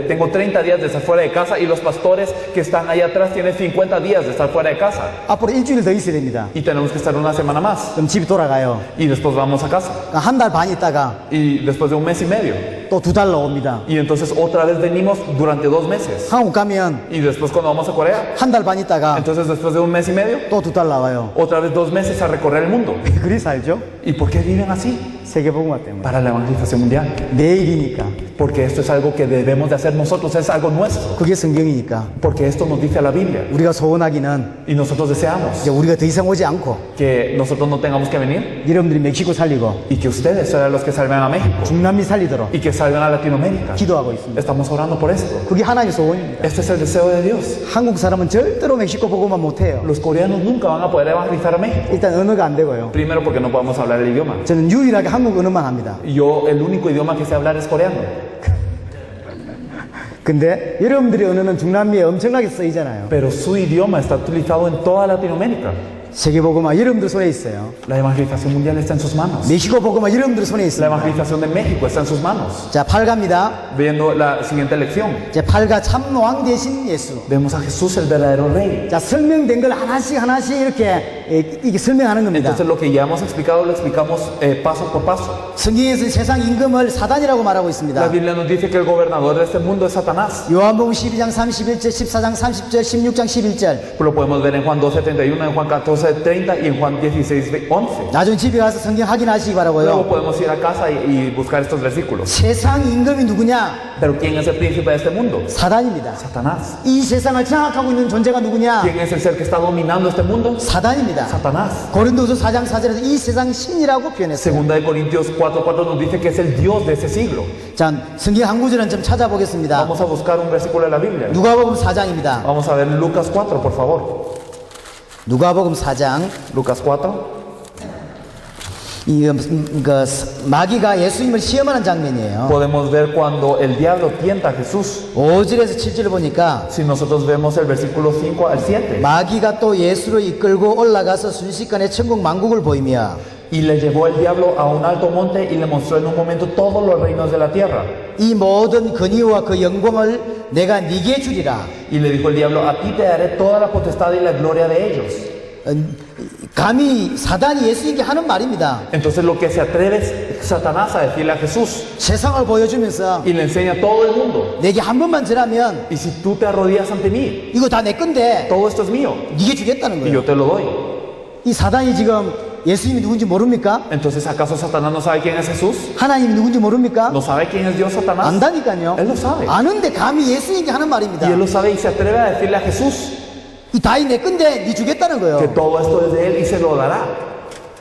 tengo 30 días de estar fuera de casa y los pastores que están ahí atrás tienen 50 días de estar fuera de casa. 앞으로 일주일 더 있어야 됩니다. Y tenemos que estar una semana más. 그럼 집에 돌아가요. Y después vamos a casa. 한 달 반 있다가 Y después de un mes y medio. 또 2달 나옵니다. Y entonces otra vez venimos durante 2 meses. 한국 가면 Y después cuando vamos a Corea, 한 달 반 있다가 entonces después de un mes y medio, 또 2달 나와요. otra vez 2 meses a recorrer el mundo. 그리 살죠? ¿Y por qué viven así? 세계복음화 때문에. Para la evangelización mundial. 내일이니까. Porque esto es algo que debemos de hacer nosotros, es algo nuestro. 그게 성경이니까. Porque esto nos dice la Biblia. 우리가 소원하기는 Y nosotros deseamos 이제 우리가 더 이상 오지 않고 que nosotros no tengamos que venir 여러분들이 멕시코 살리고 y que ustedes sean los que salgan a México 중남미 살리도록 y que salgan a Latinoamérica. 기도하고 있습니다. Estamos orando por esto. 그게 하나님의 소원입니다. Este es el deseo de Dios. 한국 사람은 절대로 멕시코 보고만 못해요. Los coreanos nunca van a poder evangelizar a México. 일단 언어가 안 되고요. Primero porque no podemos hablar el idioma. 저는 유일하게 한국 언어만 합니다. Yo, el único idioma que sé hablar es coreano. 근데 여러분들의 언어는 중남미에 엄청나게 쓰이잖아요. Pero su idioma está utilizado en toda Latinoamérica. 세계복음화 여러분들 손에 있어요. La evangelización mundial está en sus manos. 멕시코 복음화 여러분들 손에 La 있습니다. evangelización de México está en sus manos. 자, 8가입니다. Viendo la siguiente lección, 자, 8가 참 왕 대신 예수. vemos a Jesús el verdadero rey. 자, 설명된 걸 하나씩 이렇게 이게 설명하는 겁니다. Entonces lo que ya hemos explicado lo explicamos paso por paso. 성경에서 세상 임금을 사단이라고 말하고 La 있습니다. Biblia nos dice que el gobernador de este mundo es Satanás. 요한복음 12장 31절, 14장 30절, 16장 11절. Lo podemos ver en Juan 12:31, en Juan 14:30 y en Juan 16:11. 나중에 집에 가서 성경 확인하시기 Luego 바라고요. podemos ir a casa y buscar estos versículos. 세상 임금이 누구냐? Pero ¿quién es el príncipe de este mundo? 사단입니다. Satanás. 이 세상을 장악하고 있는 존재가 누구냐? ¿Quién es el ser que está dominando este mundo? 사단입니다. Satanás. 고린도서 4장 4절에서 이 세상 신이라고 표현했어요. Segunda de Corintios 4:4 nos dice que es el Dios de ese siglo. 자, 성경 한 구절은 좀 찾아보겠습니다. Vamos a buscar un versículo de la Biblia. 누가복음 4장입니다. Vamos a ver Lucas 4, por favor. 누가복음 4장. Lucas 4. 마귀가 예수님을 시험하는 장면이에요. Podemos ver cuando el diablo tienta a Jesús. 5절에서 7절을 보니까 Si nosotros vemos el versículo 5 al 7. 마귀가 또 예수를 이끌고 올라가서 순식간에 천국 만국을 보이며 Y le llevó el diablo a un alto monte y le mostró en un momento todos los reinos de la tierra. 이 모든 권위와 그 영광을 내가 네게 주리라. Y le dijo el diablo, a ti te daré toda la potestad y la gloria de ellos. 감히 사단이 예수님께 하는 말입니다. Entonces lo que se atreve Satanás a decirle a Jesús 세상을 보여주면서 y le enseña a todo el mundo. 내게 한 번만 절하면 Y si tú te arrodillas ante mí, 이거 다 내 건데 todo esto es mío 네게 주겠다는 y 거예요. yo te lo doy. 이 사단이 지금 예수님이 누군지 모릅니까? Entonces ¿acaso Satanás no sabe quién es Jesús? 하나님이 누군지 모릅니까? ¿No sabe quién es Dios Satanás? 안다니까요. Él lo sabe. 아는데 감히 예수님께 하는 말입니다. Y él lo sabe y se atreve a decirle a Jesús 이 다이 내 건데 네 주겠다는 que 거예요. todo esto es de él y se lo dará.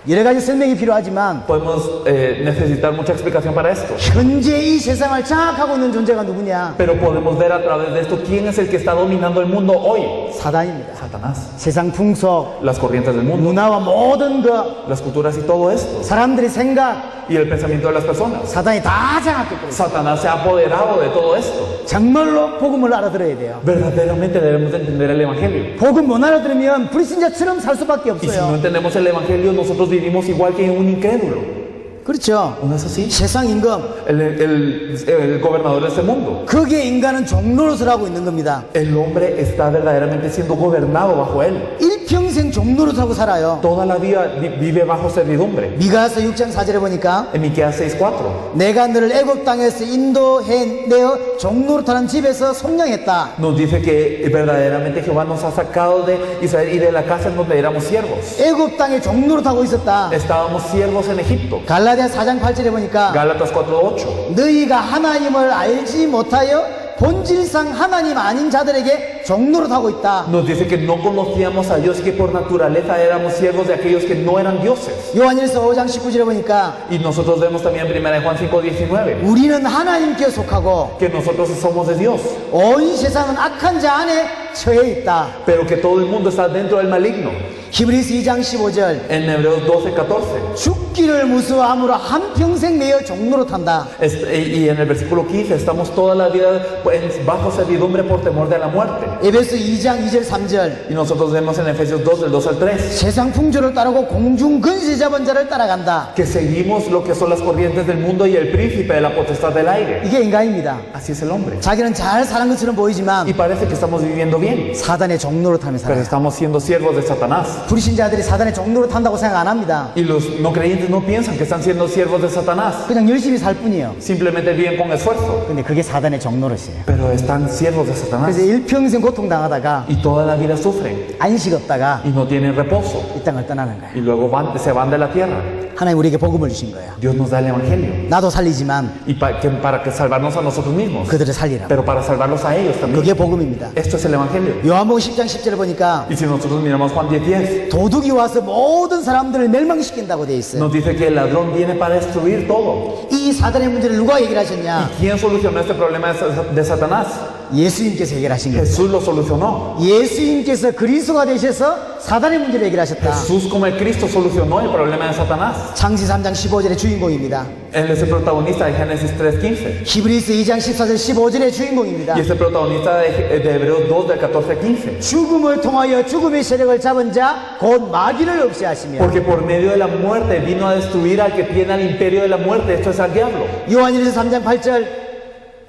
여러 가지 설명이 필요하지만 Podemos necesitar mucha explicación para esto. 현재 이 세상을 장악하고 있는 존재가 누구냐? Pero podemos ver a través de esto quién es el que está dominando el mundo hoy. 사단입니다. Satanás. 세상 풍속, Las corrientes del mundo, 문화와 모든 것, las culturas y todo esto. 사람들의 생각, Y el pensamiento de las personas. 사단이 다 장악했고 Satanás se ha apoderado de todo esto. 정말로 복음을 알아들어야 돼요. Verdaderamente debemos de entender el Evangelio. 복음 못 알아들으면 불신자처럼 살 수밖에 Y si no 없어요. entendemos el Evangelio, nosotros vivimos igual que un incrédulo. 그렇죠? ¿No es así? 세상 임금, El gobernador de este mundo. 거기에 인간은 종노릇을 하고 있는 겁니다. El hombre está verdaderamente siendo gobernado bajo él. 일평생 종노릇하고 살아요. Toda la vida vive bajo servidumbre. 미가서 6장 4절에 보니까 En Miqueas 6:4 내가 너를 애굽 땅에서 인도해내어 종노릇하는 집에서 속량했다. nos dice que verdaderamente Jehová nos ha sacado de Israel y de la casa en donde éramos siervos. 애굽 땅에 종노릇하고 있었다. Estábamos siervos en Egipto. 갈라디아 4장 8절에 보니까 Gálatas 4:8 너희가 하나님을 알지 못하여 본질상 하나님 아닌 자들에게 종노릇하고 있다. nos dice que no conocíamos a Dios y que por naturaleza éramos siervos de aquellos que no eran dioses. 요한일서 5장 19절에 보니까 Y nosotros vemos también en 1 Juan 5:19 우리는 하나님께 속하고 que nosotros somos de Dios, 온 세상은 악한 자 안에 처해 있다. pero que todo el mundo está dentro del maligno. 히브리서 2장 15절 En Hebreos 12:14 죽기를 무서워함으로 한평생 매여 종노릇한다. y en el versículo 15 estamos toda la vida bajo servidumbre por temor de la muerte. 에베소 2장 2절 3절 Y nosotros vemos en Efesios 2 del 2 al 3 세상 풍조를 따르고 공중 근세 잡은 자를 따라간다. que seguimos lo que son las corrientes del mundo y el príncipe de la potestad del aire. 이게 인간입니다. Así es el hombre. 자기는 잘 사는 것처럼 보이지만 Y parece que estamos viviendo bien, 사단의 종노릇하며 pero 살아요. estamos siendo siervos de Satanás. 불신자들이 사단의 종노릇한다고 생각 안 합니다. Y los no creyentes no piensan que están siendo siervos de Satanás. 그냥 열심히 살 뿐이에요. Simplemente viven con esfuerzo, 근데 그게 사단의 종노릇이에요. pero están siervos de Satanás. 그래서 일평생 고통당하다가 Y toda la vida sufren 안식 없다가 y no tienen reposo. 이 땅을 떠나는 거예요. Y luego se van de la tierra. 하나님 우리에게 복음을 주신 거예요. Dios nos da el evangelio. 나도 살리지만 Y para que salvarnos a nosotros mismos, 그들을 살리라. pero para salvarlos a ellos también. 그게 복음입니다. Esto es el evangelio. 요한복음 10장 10절을 보니까 Y si nosotros miramos Juan 10:10, 도둑이 와서 모든 사람들을 멸망시킨다고 되어 있어요. nos dice que el ladrón viene para destruir todo. 이 사단의 문제를 누가 얘기를 하셨냐? ¿Y quién solucionó este problema de Satanás? 예수님께서 해결하신 거예요. Jesús lo solucionó. 예수님께서 그리스도가 되셔서 사단의 문제를 해결하셨다. Jesús como el Cristo solucionó el problema de Satanás. 창시 3장 15절의 주인공입니다. Él es el protagonista de Génesis 3:15. 히브리서 2장 14절 15절의 주인공입니다. Y es el protagonista de Hebreos 2 del 14 al 15. 죽음을 통하여 죽음의 세력을 잡은 자 곧 마귀를 없애하시며 Porque por medio de la muerte vino a destruir al que tiene al imperio de la muerte, esto es al diablo. 요한일서 3장 8절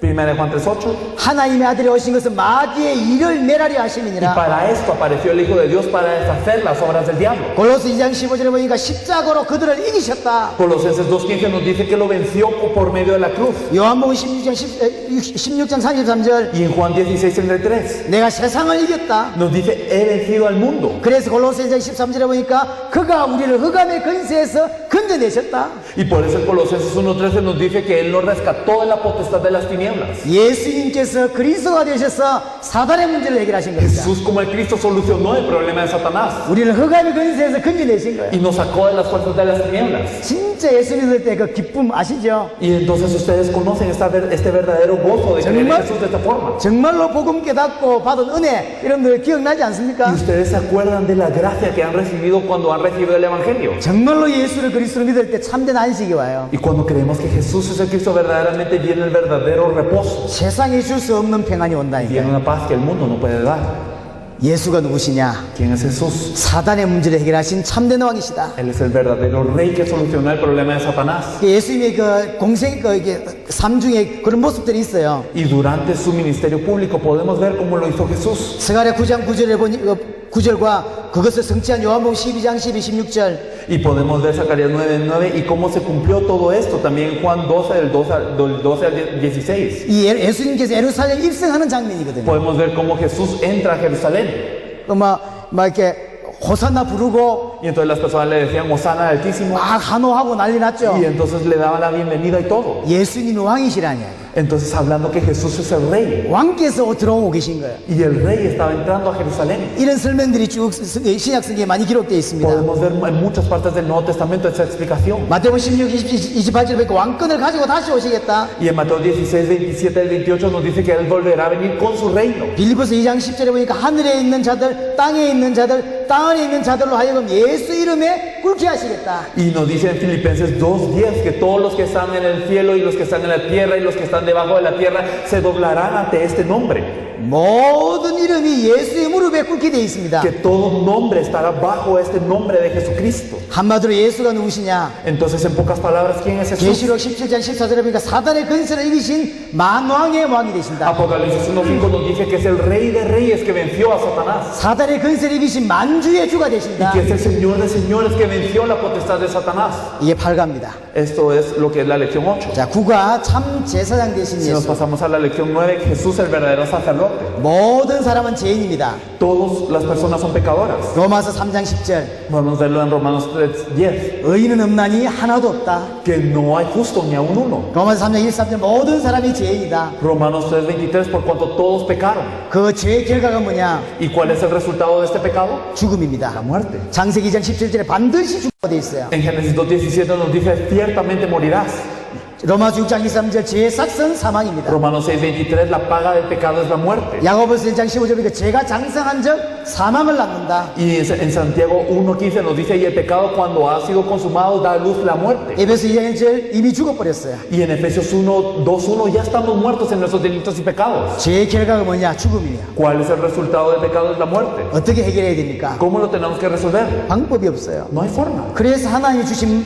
Primera de Juan 3:8. 하나님의 아들이 오신 것은 마귀의 일을 멸하려 Y 하심이니라. para esto apareció el Hijo de Dios para deshacer las obras del diablo. 골로새 2장 15절에 보니까 십자가로 그들을 이기셨다. Colosenses 2:15 nos dice que lo venció por medio de la cruz. 요한복음 16장 33절 Y en Juan 16:33 내가 세상을 이겼다. nos dice, he vencido al mundo. 그래서 골로새 2장 13절에 보니까 그가 우리를 흑암의 근세에서 건져내셨다. Y por eso en Colosenses 1:13 nos dice que Él nos rescató de la potestad de las tinieblas. 예수님께서 그리스도가 되셔서 사단의 문제를 해결하신 겁니다. Jesús como el Cristo solucionó el problema de Satanás 우리를 흑암의 근세에서 건져내신 거예요. y nos sacó de las fuerzas de las tinieblas. 진짜 예수 믿을 때 그 기쁨 아시죠? Y entonces ustedes conocen este verdadero gozo de creer en 정말? Jesús de esta forma. 정말로 복음 깨닫고 받은 은혜 이런 들 기억나지 않습니까? Y ustedes se acuerdan de la gracia que han recibido cuando han recibido el Evangelio. 정말로 예수를 그리스도로 믿을 때 참된 안식이 와요. Y cuando creemos que Jesús es el Cristo verdaderamente viene el verdadero reposo. 세상에 줄 수 없는 평안이 Viene 온다니까. una paz que el mundo no puede dar. 예수가 누구시냐? ¿Quién es Jesús? 사단의 문제를 해결하신 참된 왕이시다. Él es el verdadero rey que solucionó el problema de Satanás. 예수님의 그 공생 이게 삶 중에 그런 모습들이 있어요. Y durante su ministerio público podemos ver cómo lo hizo Jesús. 스가랴 9장 9절에 보니 9절과 그것을 성취한 요한복음 12장 12, 16절. Y podemos ver Zacarías 9:9 y cómo se cumplió todo esto también en Juan 12 del 12 al 16. 이 예수님께서 예루살렘 입성하는 장면이거든요. Podemos ver cómo Jesús entra a Jerusalén. 막 이렇게 호산나 부르고 Y entonces las personas le decían Hosana al Altísimo. 막 환호하고 난리 났죠. Y entonces le daban la bienvenida y todo. 예수님이 왕이시라니. Entonces hablando que Jesús es el rey. 왕께서 들어오고 계신 거예요. Y el rey estaba entrando a Jerusalén. 이런 설명들이 쭉 신약 성경에 많이 기록되어 있습니다. Podemos ver en muchas partes del Nuevo Testamento esa explicación. 마태복음 16, 28절에 보니까 왕권을 가지고 다시 오시겠다. Y en Mateo 16, 27 al 28 nos dice que Él volverá a venir con su reino. 빌립보서 2장 10절에 보니까 하늘에 있는 자들, 땅에 있는 자들, 땅 안에 있는 자들로 하여금 예수 이름에 꿇게 하시겠다. Y nos dice en Filipenses 2:10 que todos los que están en el cielo y los que están en la tierra y los que están debajo de la tierra se doblarán ante este nombre. 모든 이름이 예수의 무릎에 꿇게 되어 있습니다. Que todo nombre estará bajo este nombre de Jesucristo. 한마디로 예수가 누구시냐? Entonces, en pocas palabras, ¿quién es Jesús? 계시록 17장 14절에 보니까 사단의 근세를 이기신 만왕의 왕이 되신다. Apocalipsis 1:5 nos dice que es el rey de reyes que venció a Satanás. 사단의 근세를 이기신 만주의 주가 Y 되신다. que es el Señor de señores que venció la potestad de Satanás. 이게 8가입니다. Esto es lo que es la lección 8. 자, 9가 참 제사장 되신 Si nos 예수. pasamos a la lección 9, Jesús el verdadero sacerdote. 모든 사람은 죄인입니다. Todas las personas son pecadoras. 로마서 3장 10절. Podemos verlo en Romanos 3:10. 의인은 없나니 하나도 없다. Que no hay justo ni aun uno. 로마서 3장 13절 모든 사람이 죄인이다. Romanos 3:23, por cuanto todos pecaron. 그 죄의 결과가 뭐냐? ¿Y cuál es el resultado de este pecado? 죽음입니다. La muerte. 창세기 2장 17절에 반드시 죽게 돼 있어요. En Génesis 2:17 nos dice, ciertamente morirás. 로마서 6장 23절 죄의 삭선 사망입니다. Romanos 6:23, la paga del pecado es la muerte. 야고보서 1장 15절에 보니까 죄가 장성한 적 사망을 낳는다. Y en Santiago 1:15 nos dice, y el pecado cuando ha sido consumado da a luz la muerte. 에베소 2장 1절 이미 죽어버렸어요. Y en Efesios 1:2:1 ya estamos muertos en nuestros delitos y pecados. 죄의 결과가 뭐냐? 죽음이냐. ¿Cuál es el resultado del pecado? Es la muerte. 어떻게 해결해야 됩니까? ¿Cómo lo tenemos que resolver? 방법이 없어요. No hay forma. 그래서 하나님이 주신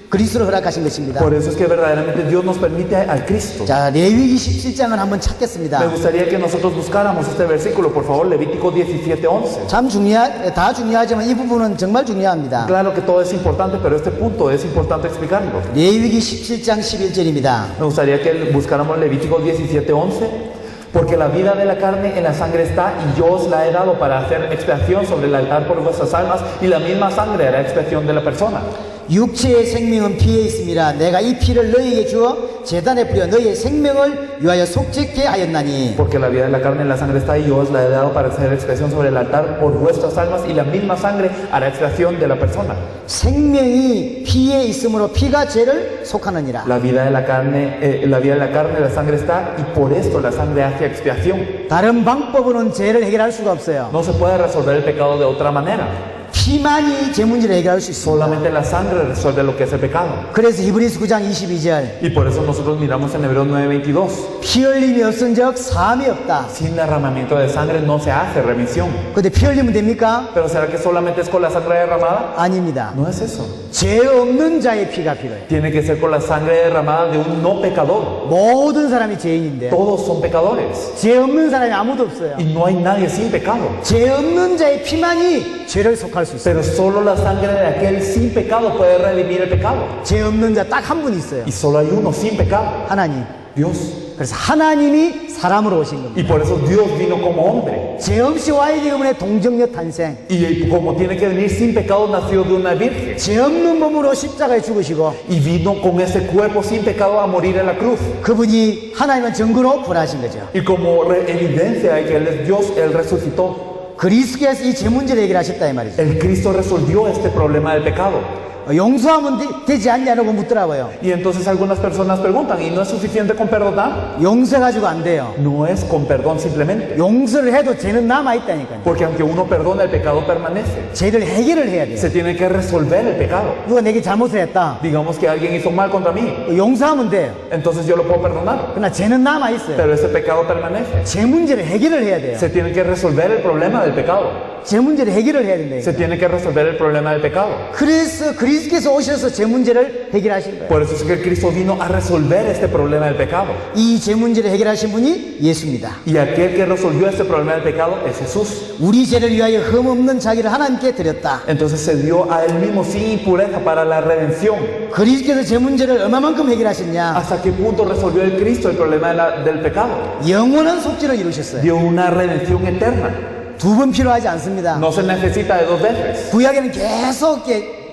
그리스도를 허락하신 것입니다. Por eso es que verdaderamente Dios nos permite al Cristo. 자, 레위기 17장을 한번 Me 찾겠습니다. gustaría que nosotros buscáramos este versículo, por favor, Levítico 17:11. 참 다 중요하지만 이 부분은 정말 중요합니다. Claro que todo es importante, pero este punto es importante explicarlo. 레위기 17장 11절입니다. Me gustaría que buscáramos Levítico 17:11. Porque la vida de la carne en la sangre está, y yo os la he dado para hacer expiación sobre el altar por vuestras almas, y la misma sangre hará expiación de la persona. 육체의 생명은 피에 있습니다. 내가 이 피를 너희에게 주어 제단에 뿌려 너희의 생명을 위하여 속죄케 하였나니. Porque la vida de la carne en la sangre está y yo os la he dado para hacer expiación sobre el altar por vuestras almas y la misma sangre hará expiación de la persona. 생명이 피에 있으므로 피가 죄를 속하느니라. La vida de la carne, la sangre está y por esto la sangre hace expiación. 다른 방법으로는 죄를 해결할 수가 없어요. No se puede resolver el pecado de otra manera. 피만이 죄 문제를 해결할 수 있습니다. Solamente la sangre resuelve lo que es el pecado. 그래서 히브리서 9장 22절 Y por eso nosotros miramos en Hebreos 9:22. 피 흘림이 없은즉 사함이 없다. Sin derramamiento de sangre no se hace remisión. 근데 피 흘리면 됩니까? Pero ¿será que solamente es con la sangre derramada? 아닙니다. No es eso. 죄 없는 자의 피가 필요해요. Tiene que ser con la sangre derramada de un no pecador. 모든 사람이 죄인인데 Todos son pecadores. 죄 없는 사람이 아무도 없어요. Y no hay nadie sin pecado. 죄 없는 자의 피만이 죄를 속할 수 있어요. Pero solo la sangre de aquel sin pecado puede redimir el pecado. 죄 없는 자 딱 한 분 있어요. Y solo hay uno sin pecado. 하나님. Dios. 그래서 하나님이 사람으로 오신 겁니다. Y por eso Dios vino como hombre. 죄 없이 와이기 때문에 동정녀 탄생. Y como tiene que venir sin pecado, nació de una virgen. 죄 없는 몸으로 십자가에 죽으시고 Y vino con ese cuerpo sin pecado a morir en la cruz. 그분이 하나님은 증거로 부활하신 거죠. Y como evidencia de que Él es Dios, Él resucitó. 그리스도께서 이 죄 문제를 해결하셨다 이 말이죠. El Cristo resolvió este problema del pecado. 용서하면 되지 않냐고 묻더라고요. Y entonces algunas personas preguntan, ¿y no es suficiente con perdonar? 용서가지고 안 돼요. No es con perdón simplemente. 용서를 해도 죄는 남아있다니까요. Porque aunque uno perdona, el pecado permanece. 죄를 해결을 해야 돼요. Se tiene que resolver el pecado. 누가 내게 잘못을 했다. Digamos que alguien hizo mal contra mí. 용서하면 돼요. Entonces yo lo puedo perdonar. 그러나 죄는 남아있어요. Pero ese pecado permanece. 죄 문제를 해결을 해야 돼요. Se tiene que resolver el problema del pecado. 죄 문제를 해결을 해야 된다. Se tiene que resolver el problema del pecado. 그래서 그리스도께서 오셔서 죄 문제를 해결하신 거예요. Por eso es que el Cristo vino a resolver este problema del pecado. 이 죄 문제를 해결하신 분이 예수입니다. Y aquel que resolvió este problema del pecado es Jesús. 우리 죄를 위하여 흠없는 자기를 하나님께 드렸다. Entonces se dio a él mismo sin impureza para la redención. 그리스도께서 죄 문제를 얼마만큼 해결하셨냐? ¿Hasta qué punto resolvió el Cristo el problema del pecado? 영원한 속죄를 이루셨어요. Dio una redención eterna. 두 번 필요하지 않습니다. No se necesita de dos veces. 구약에는 계속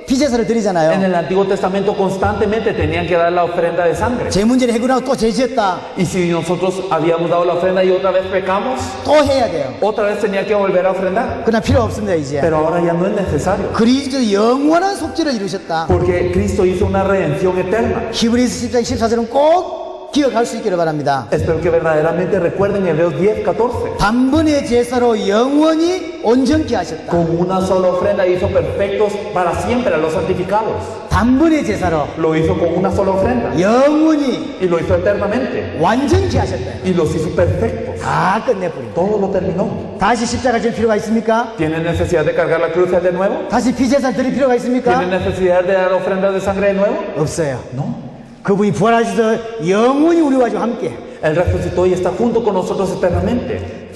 피제사를 En 드리잖아요. el Antiguo Testamento constantemente tenían que dar la ofrenda de sangre. 죄 문제를 해결하고 또 죄지었다. Y si nosotros habíamos dado la ofrenda y otra vez pecamos, 또 해야 돼요. otra vez tenía que volver a ofrendar. 그러나 필요 없습니다 이제. Pero ahora ya no es necesario. 그리스도 영원한 속죄를 이루셨다. Porque Cristo hizo una redención eterna. 히브리서 10장 14절은 꼭 기억할 수 있기를 바랍니다. Espero que verdaderamente recuerden Hebreos 10:14. 단번의 제사로 영원히 온전케 하셨다. Con una sola ofrenda hizo perfectos para siempre a los santificados. 단번의 제사로 Lo hizo con una sola ofrenda. 영원히 Y lo hizo eternamente. 완전케 하셨다. Y los hizo perfectos. 다 끝내버린다. Todo lo terminó. 다시 십자가 질 필요가 있습니까? ¿Tienen necesidad de cargar la cruz de nuevo? 다시 피제사 드릴 필요가 있습니까? ¿Tienen necesidad de dar ofrendas de sangre de nuevo? 없어요. No. 그분이 부활하셔서 영원히 우리와 가지고 함께 Él resucitó y está junto con nosotros eternamente.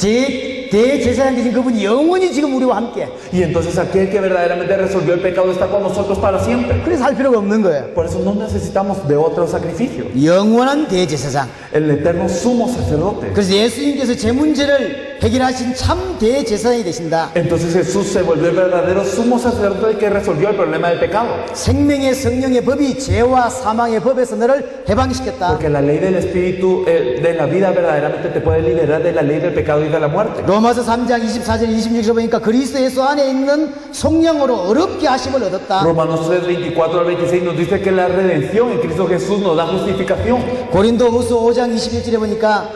대제사장 되신 그분이 영원히 지금 우리와 함께. Y entonces aquel que verdaderamente resolvió el pecado está con nosotros para siempre. 그래서 할 필요가 없는 거예요. Por eso no necesitamos de otro sacrificio. 영원한 대제사장. El eterno sumo sacerdote. 그래서 예수님께서 제 문제를 해결하신 참 대제사장이 되신다. Entonces Jesús se volvió el verdadero sumo sacerdote que resolvió el problema del pecado. 생명의 성령의 법이 죄와 사망의 법에서 너를 해방시켰다. Porque la ley del espíritu de la vida verdaderamente te puede liberar de la ley del pecado y de la muerte. 로마서 3장 24절 26절 보니까 그리스도 예수 안에 있는 성령으로 어렵게 하심을 얻었다. Romanos 3, 24 al 26 nos dice que la redención en Cristo Jesús nos da justificación. 고린도후서 5장 21절에 보니까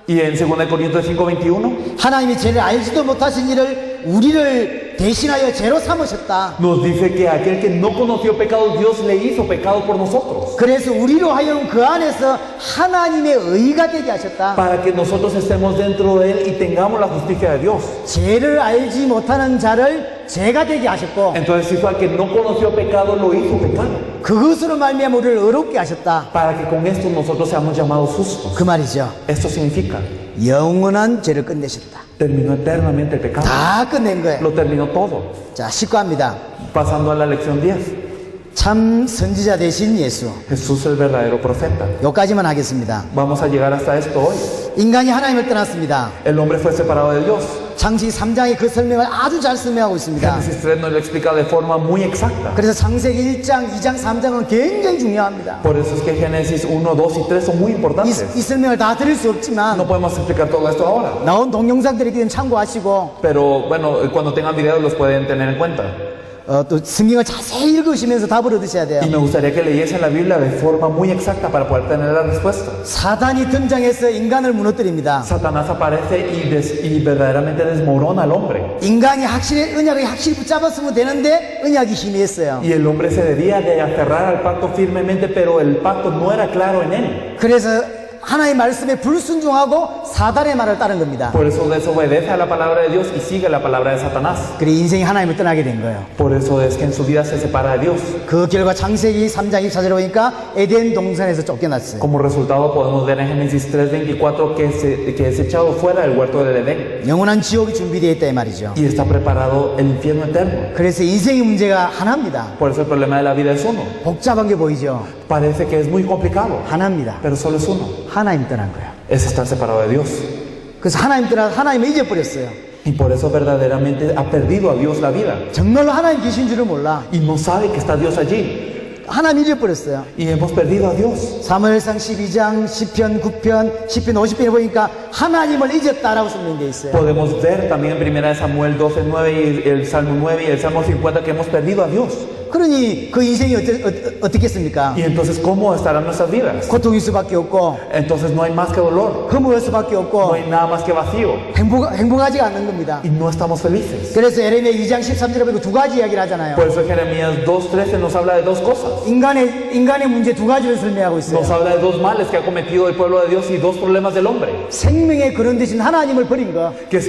Y en 2 Corintios 5, 21 하나님이 죄를 알지도 못하신 일을 우리를 대신하여 죄로 삼으셨다. nos dice que aquel que no conoció pecado, Dios le hizo pecado por nosotros. 그래서 우리로 하여금 그 안에서 하나님의 의가 되게 하셨다. Para que nosotros estemos dentro de Él y tengamos la justicia de Dios. 죄를 알지 못하는 자를 죄가 되게 하셨고 Entonces hizo al que no conoció pecado, lo hizo pecado. 그것으로 말미암아 우리를 어렵게 하셨다. Para que con esto nosotros seamos llamados justos. 그 말이죠. Esto significa, 영원한 죄를 끝내셨다. terminó eternamente el pecado. 다 끝낸 거예요. Lo terminó todo. 자, 19합니다. Pasando a la lección 10. 참 선지자 되신 예수. Jesús el verdadero profeta. 여기까지만 하겠습니다. Vamos a llegar hasta esto hoy. 인간이 하나님을 떠났습니다. El hombre fue separado de Dios. 창세기 3장이 그 설명을 아주 잘 설명하고 있습니다. Génesis 3 nos lo explica de forma muy exacta. 그래서 창세기 1장, 2장, 3장은 굉장히 중요합니다. Por eso es que Génesis 1, 2 y 3 son muy 이 importantes. 설명을 다 드릴 수 No 없지만 podemos explicar todo esto ahora. 나온 동영상들이 있기 때문에 참고하시고 Pero bueno, cuando tengan videos los pueden tener en cuenta. 또 성경을 자세히 읽으시면서 답을 얻으셔야 돼요. Y me gustaría que leyesen la Biblia de forma muy exacta para poder tener la respuesta. 사단이 등장해서 인간을 무너뜨립니다. Satanás aparece y verdaderamente desmorona al hombre. 인간이 언약을 확실히 붙잡았으면 되는데 언약이 희미했어요. Y el hombre se debía de aferrar al pacto firmemente, pero el pacto no era claro en él. 그래서 하나님의 말씀에 불순종하고 사단의 말을 따른 겁니다. Por eso desobedece a la palabra de Dios y sigue la palabra de Satanás. 그래 인생이 하나님을 떠나게 된 거예요. Por eso es que en su vida se separa de Dios. 그 결과 창세기 3장 24절에 보니까 에덴 동산에서 쫓겨났어요. Como resultado podemos ver en Génesis 3:24 que es echado fuera del huerto del Edén 영원한 지옥이 준비되어 있다 이 말이죠. y está preparado el infierno eterno. 그래서 인생의 문제가 하나입니다. Por eso el problema de la vida es uno. 복잡한 게 보이죠. Parece que es muy complicado, 하나입니다. pero solo es uno. 하나님 떠난 거예요. Es estar separado de Dios. 그래서 하나님 떠나 하나님을 잊어버렸어요. Y por eso verdaderamente ha perdido a Dios la vida. 정말로 하나님 계신 줄을 몰라. Y no sabe que está Dios allí. 하나님 잊어버렸어요. Y hemos perdido a Dios. 사무엘상 12장, 시편 9편, 시편 50편에 보니까 하나님을 잊었다라고 설명되어 있어요. Podemos ver también en 1 Samuel 12:9 y el Salmo 9 y el Salmo 50 que hemos perdido a Dios. 그러니 그 인생이 어떻겠습니까? Y entonces, ¿cómo estarán nuestras vidas? 고통일 수밖에 없고 Entonces no hay más que dolor, 허무할 수밖에 no 없고 hay nada más que vacío 행복하지가 않는 겁니다. y no estamos felices. 그래서 에레미야 2장 13절에 보니까 두 가지 이야기를 하잖아요. Por eso Jeremías 2:13 nos habla de dos cosas. 인간의 문제 두 가지를 설명하고 있어요. Nos habla de dos males que ha cometido el pueblo de Dios y dos problemas del hombre. 생명의 근원 대신 하나님을 버린 것, Que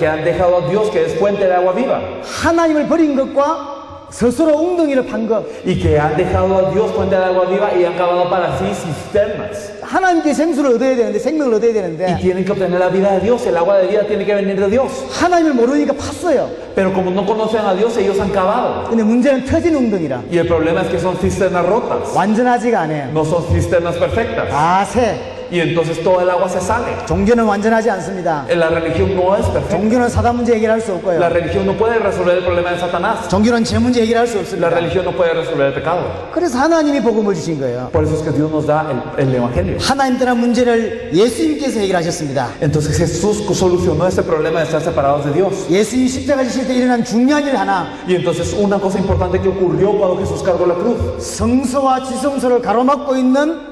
han dejado a Dios, que es fuente de agua viva. 하나님을 버린 것과 스스로 웅덩이를 판 것. Y que han dejado a Dios, fuente de agua viva, y han cavado para sí cisternas. 하나님께 생수를 얻어야 되는데 생명을 얻어야 Y 되는데 tienen que obtener la vida de Dios. El agua de vida tiene que venir de Dios. 하나님을 모르니까 팠어요. Pero como no conocen a Dios, ellos han cavado. 근데 문제는 터진 웅덩이라 Y el problema es que son cisternas rotas. 완전하지가 않아요. No son cisternas perfectas. 새. Y entonces todo el agua se sale. 종교는 완전하지 않습니다. La religión no es perfecta. 종교는 사단 문제 해결할 수 없고요. La religión no puede resolver el problema de Satanás. 종교는 죄 문제 해결할 수 La 없습니다. religión no puede resolver el pecado. 그래서 하나님이 복음을 주신 거예요. Por eso es que Dios nos da el evangelio. 하나님 떠난 문제를 예수님께서 해결하셨습니다. Entonces Jesús solucionó ese problema de estar separados de Dios. 예수님 십자가 지실 때 일어난 중요한 일 하나, Y entonces una cosa importante que ocurrió cuando Jesús cargó la cruz. 성소와 지성소를 가로막고 있는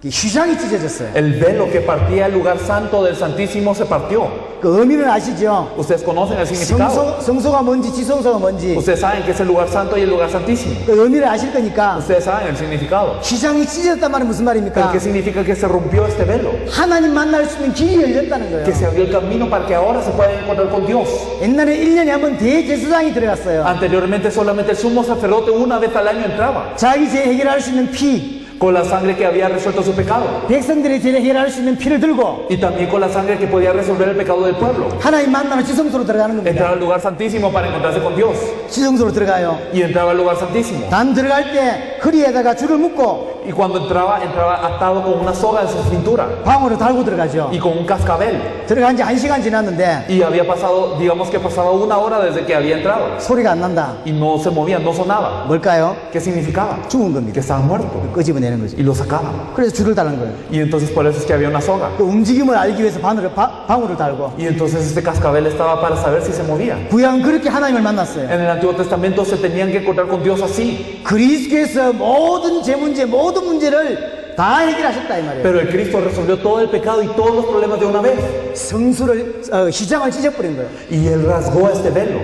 휘장이 찢어졌어요. El velo que partía el lugar santo del Santísimo se partió. 그 의미는 아시죠? Ustedes conocen el significado. 성소가 뭔지 지성소가 뭔지 Ustedes saben que es el lugar santo y el lugar santísimo. 그 의미를 아실 거니까 Ustedes saben el significado. 휘장이 찢어졌단 말은 무슨 Pero 말입니까? ¿qué significa que se rompió este velo? 하나님 만날 수 있는 길이 열렸다는 거예요. Que se abrió el camino para que ahora se puedan encontrar con Dios. 옛날에 1년에 한 번 대제사장이 들어갔어요. Anteriormente solamente el sumo sacerdote una vez al año entraba 자기 죄 해결할 수 있는 피, con la sangre que había resuelto su pecado 백성들의 죄를 해결할 수 있는 피를 들고 y también con la sangre que podía resolver el pecado del pueblo. 하나님 만나는 지성소로 들어가는 겁니다. Entraba al lugar santísimo para encontrarse con Dios 지성소로 들어가요. y entraba al lugar santísimo. 단 들어갈 때 허리에다가 줄을 묶고 Y cuando entraba atado con una soga en su cintura 방울을 달고 들어가죠. y con un cascabel. 들어간 지 1시간 지났는데 Y había pasado, digamos que pasaba una hora desde que había entrado 소리가 안 난다. y no se movía, no sonaba. 뭘까요? ¿Qué significaba? 죽은 겁니다. Que estaba muerto 끄집어내는 거죠. y lo sacaban. 그래서 줄을 달는 거예요. Y entonces por eso es que había una soga. 그 움직임을 알기 위해서 방울을 달고. Y entonces este cascabel estaba para saber si se movía. 구약은 그렇게 하나님을 만났어요. En el Antiguo Testamento se tenían que encontrar con Dios así. 그리스도께서 모든 죄 문제, 모든 문제를 다 해결하셨다 이 말이에요. Pero el Cristo resolvió todo el pecado y todos los problemas de una vez. 성수를 휘장을 찢어버린 거예요. Y Él rasgó este velo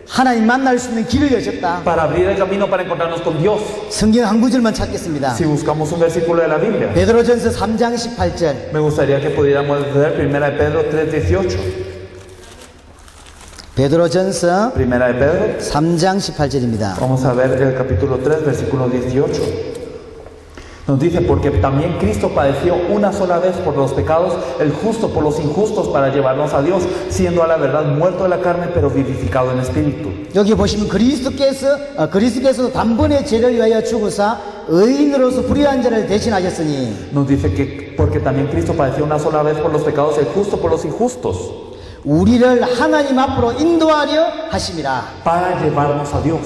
하나님 만날 수 있는 길을 여셨다. para abrir el camino para encontrarnos con Dios. 성경 한 구절만 찾겠습니다. Si buscamos un versículo de la Biblia, 베드로전서 3장 18절. me gustaría que pudiéramos ver 1 de Pedro 3:18. 베드로전서 1 de Pedro, 3장 18절입니다. vamos a ver el capítulo 3, versículo 18. Nos dice, porque también Cristo padeció una sola vez por los pecados, el justo por los injustos, para llevarnos a Dios, siendo a la verdad muerto de la carne, pero vivificado en espíritu. 여기 보시면 그리스도께서 단번에 죄를 위하여 죽으사 의인으로서 불의한 자를 대신하셨으니 Nos dice que porque también Cristo padeció una sola vez por los pecados, el justo por los injustos. 우리를 하나님 앞으로 인도하려 하심이라. para llevarnos a Dios.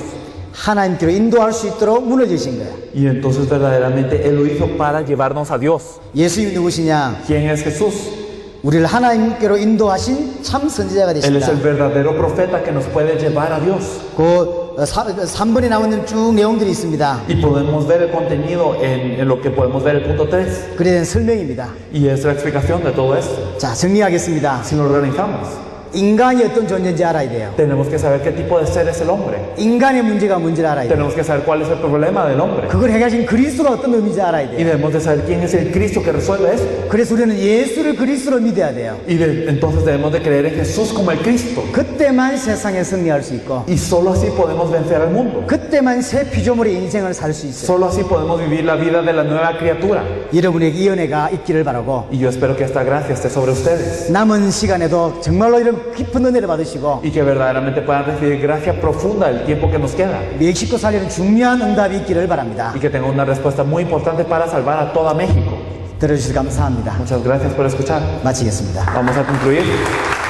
하나님께로 인도할 수 있도록 문을 여신 거야. Y entonces verdaderamente Él lo hizo para llevarnos a Dios. 예수님이 누구시냐? ¿Quién es Jesús? 우리를 하나님께로 인도하신 참 선지자가 Él es 되신다. el verdadero profeta que nos puede llevar a Dios. 그 3번에 나오는 쭉 내용들이 있습니다. Y podemos ver el contenido en lo que podemos ver el punto 3. 그래 된 설명입니다. Y es la explicación de todo esto. 자, 정리하겠습니다. Si lo organizamos, 인간이 어떤 존재인지 알아야 돼요. tenemos que saber qué tipo de ser es el hombre. 인간의 문제가 뭔지를 알아야 돼요. Tenemos que saber cuál es el problema del hombre. 그걸 해결하신 그리스도가 어떤 의미인지 알아야 Y 돼요. debemos de saber quién es el Cristo que resuelve esto. 그래서 우리는 예수를 그리스도로 믿어야 돼요. Y entonces debemos de creer en Jesús como el Cristo. 그때만 세상에 승리할 수 있고, Y solo así podemos vencer al mundo. 그때만 새 피조물의 인생을 살 수 있어요. Solo así podemos vivir la vida de la nueva criatura. 여러분에게 이 은혜가 있기를 바라고, Y yo espero que esta gracia esté sobre ustedes. 남은 시간에도 정말로 이런 깊은 은혜를 받으시고 Y que verdaderamente puedan recibir gracia profunda el tiempo que nos queda. 멕시코 살리는 중요한 응답이 있기를 바랍니다. Y que tengan una respuesta muy importante para salvar a toda México. 들어주셔서 감사합니다. Muchas gracias por escuchar. 마치겠습니다. Vamos a concluir.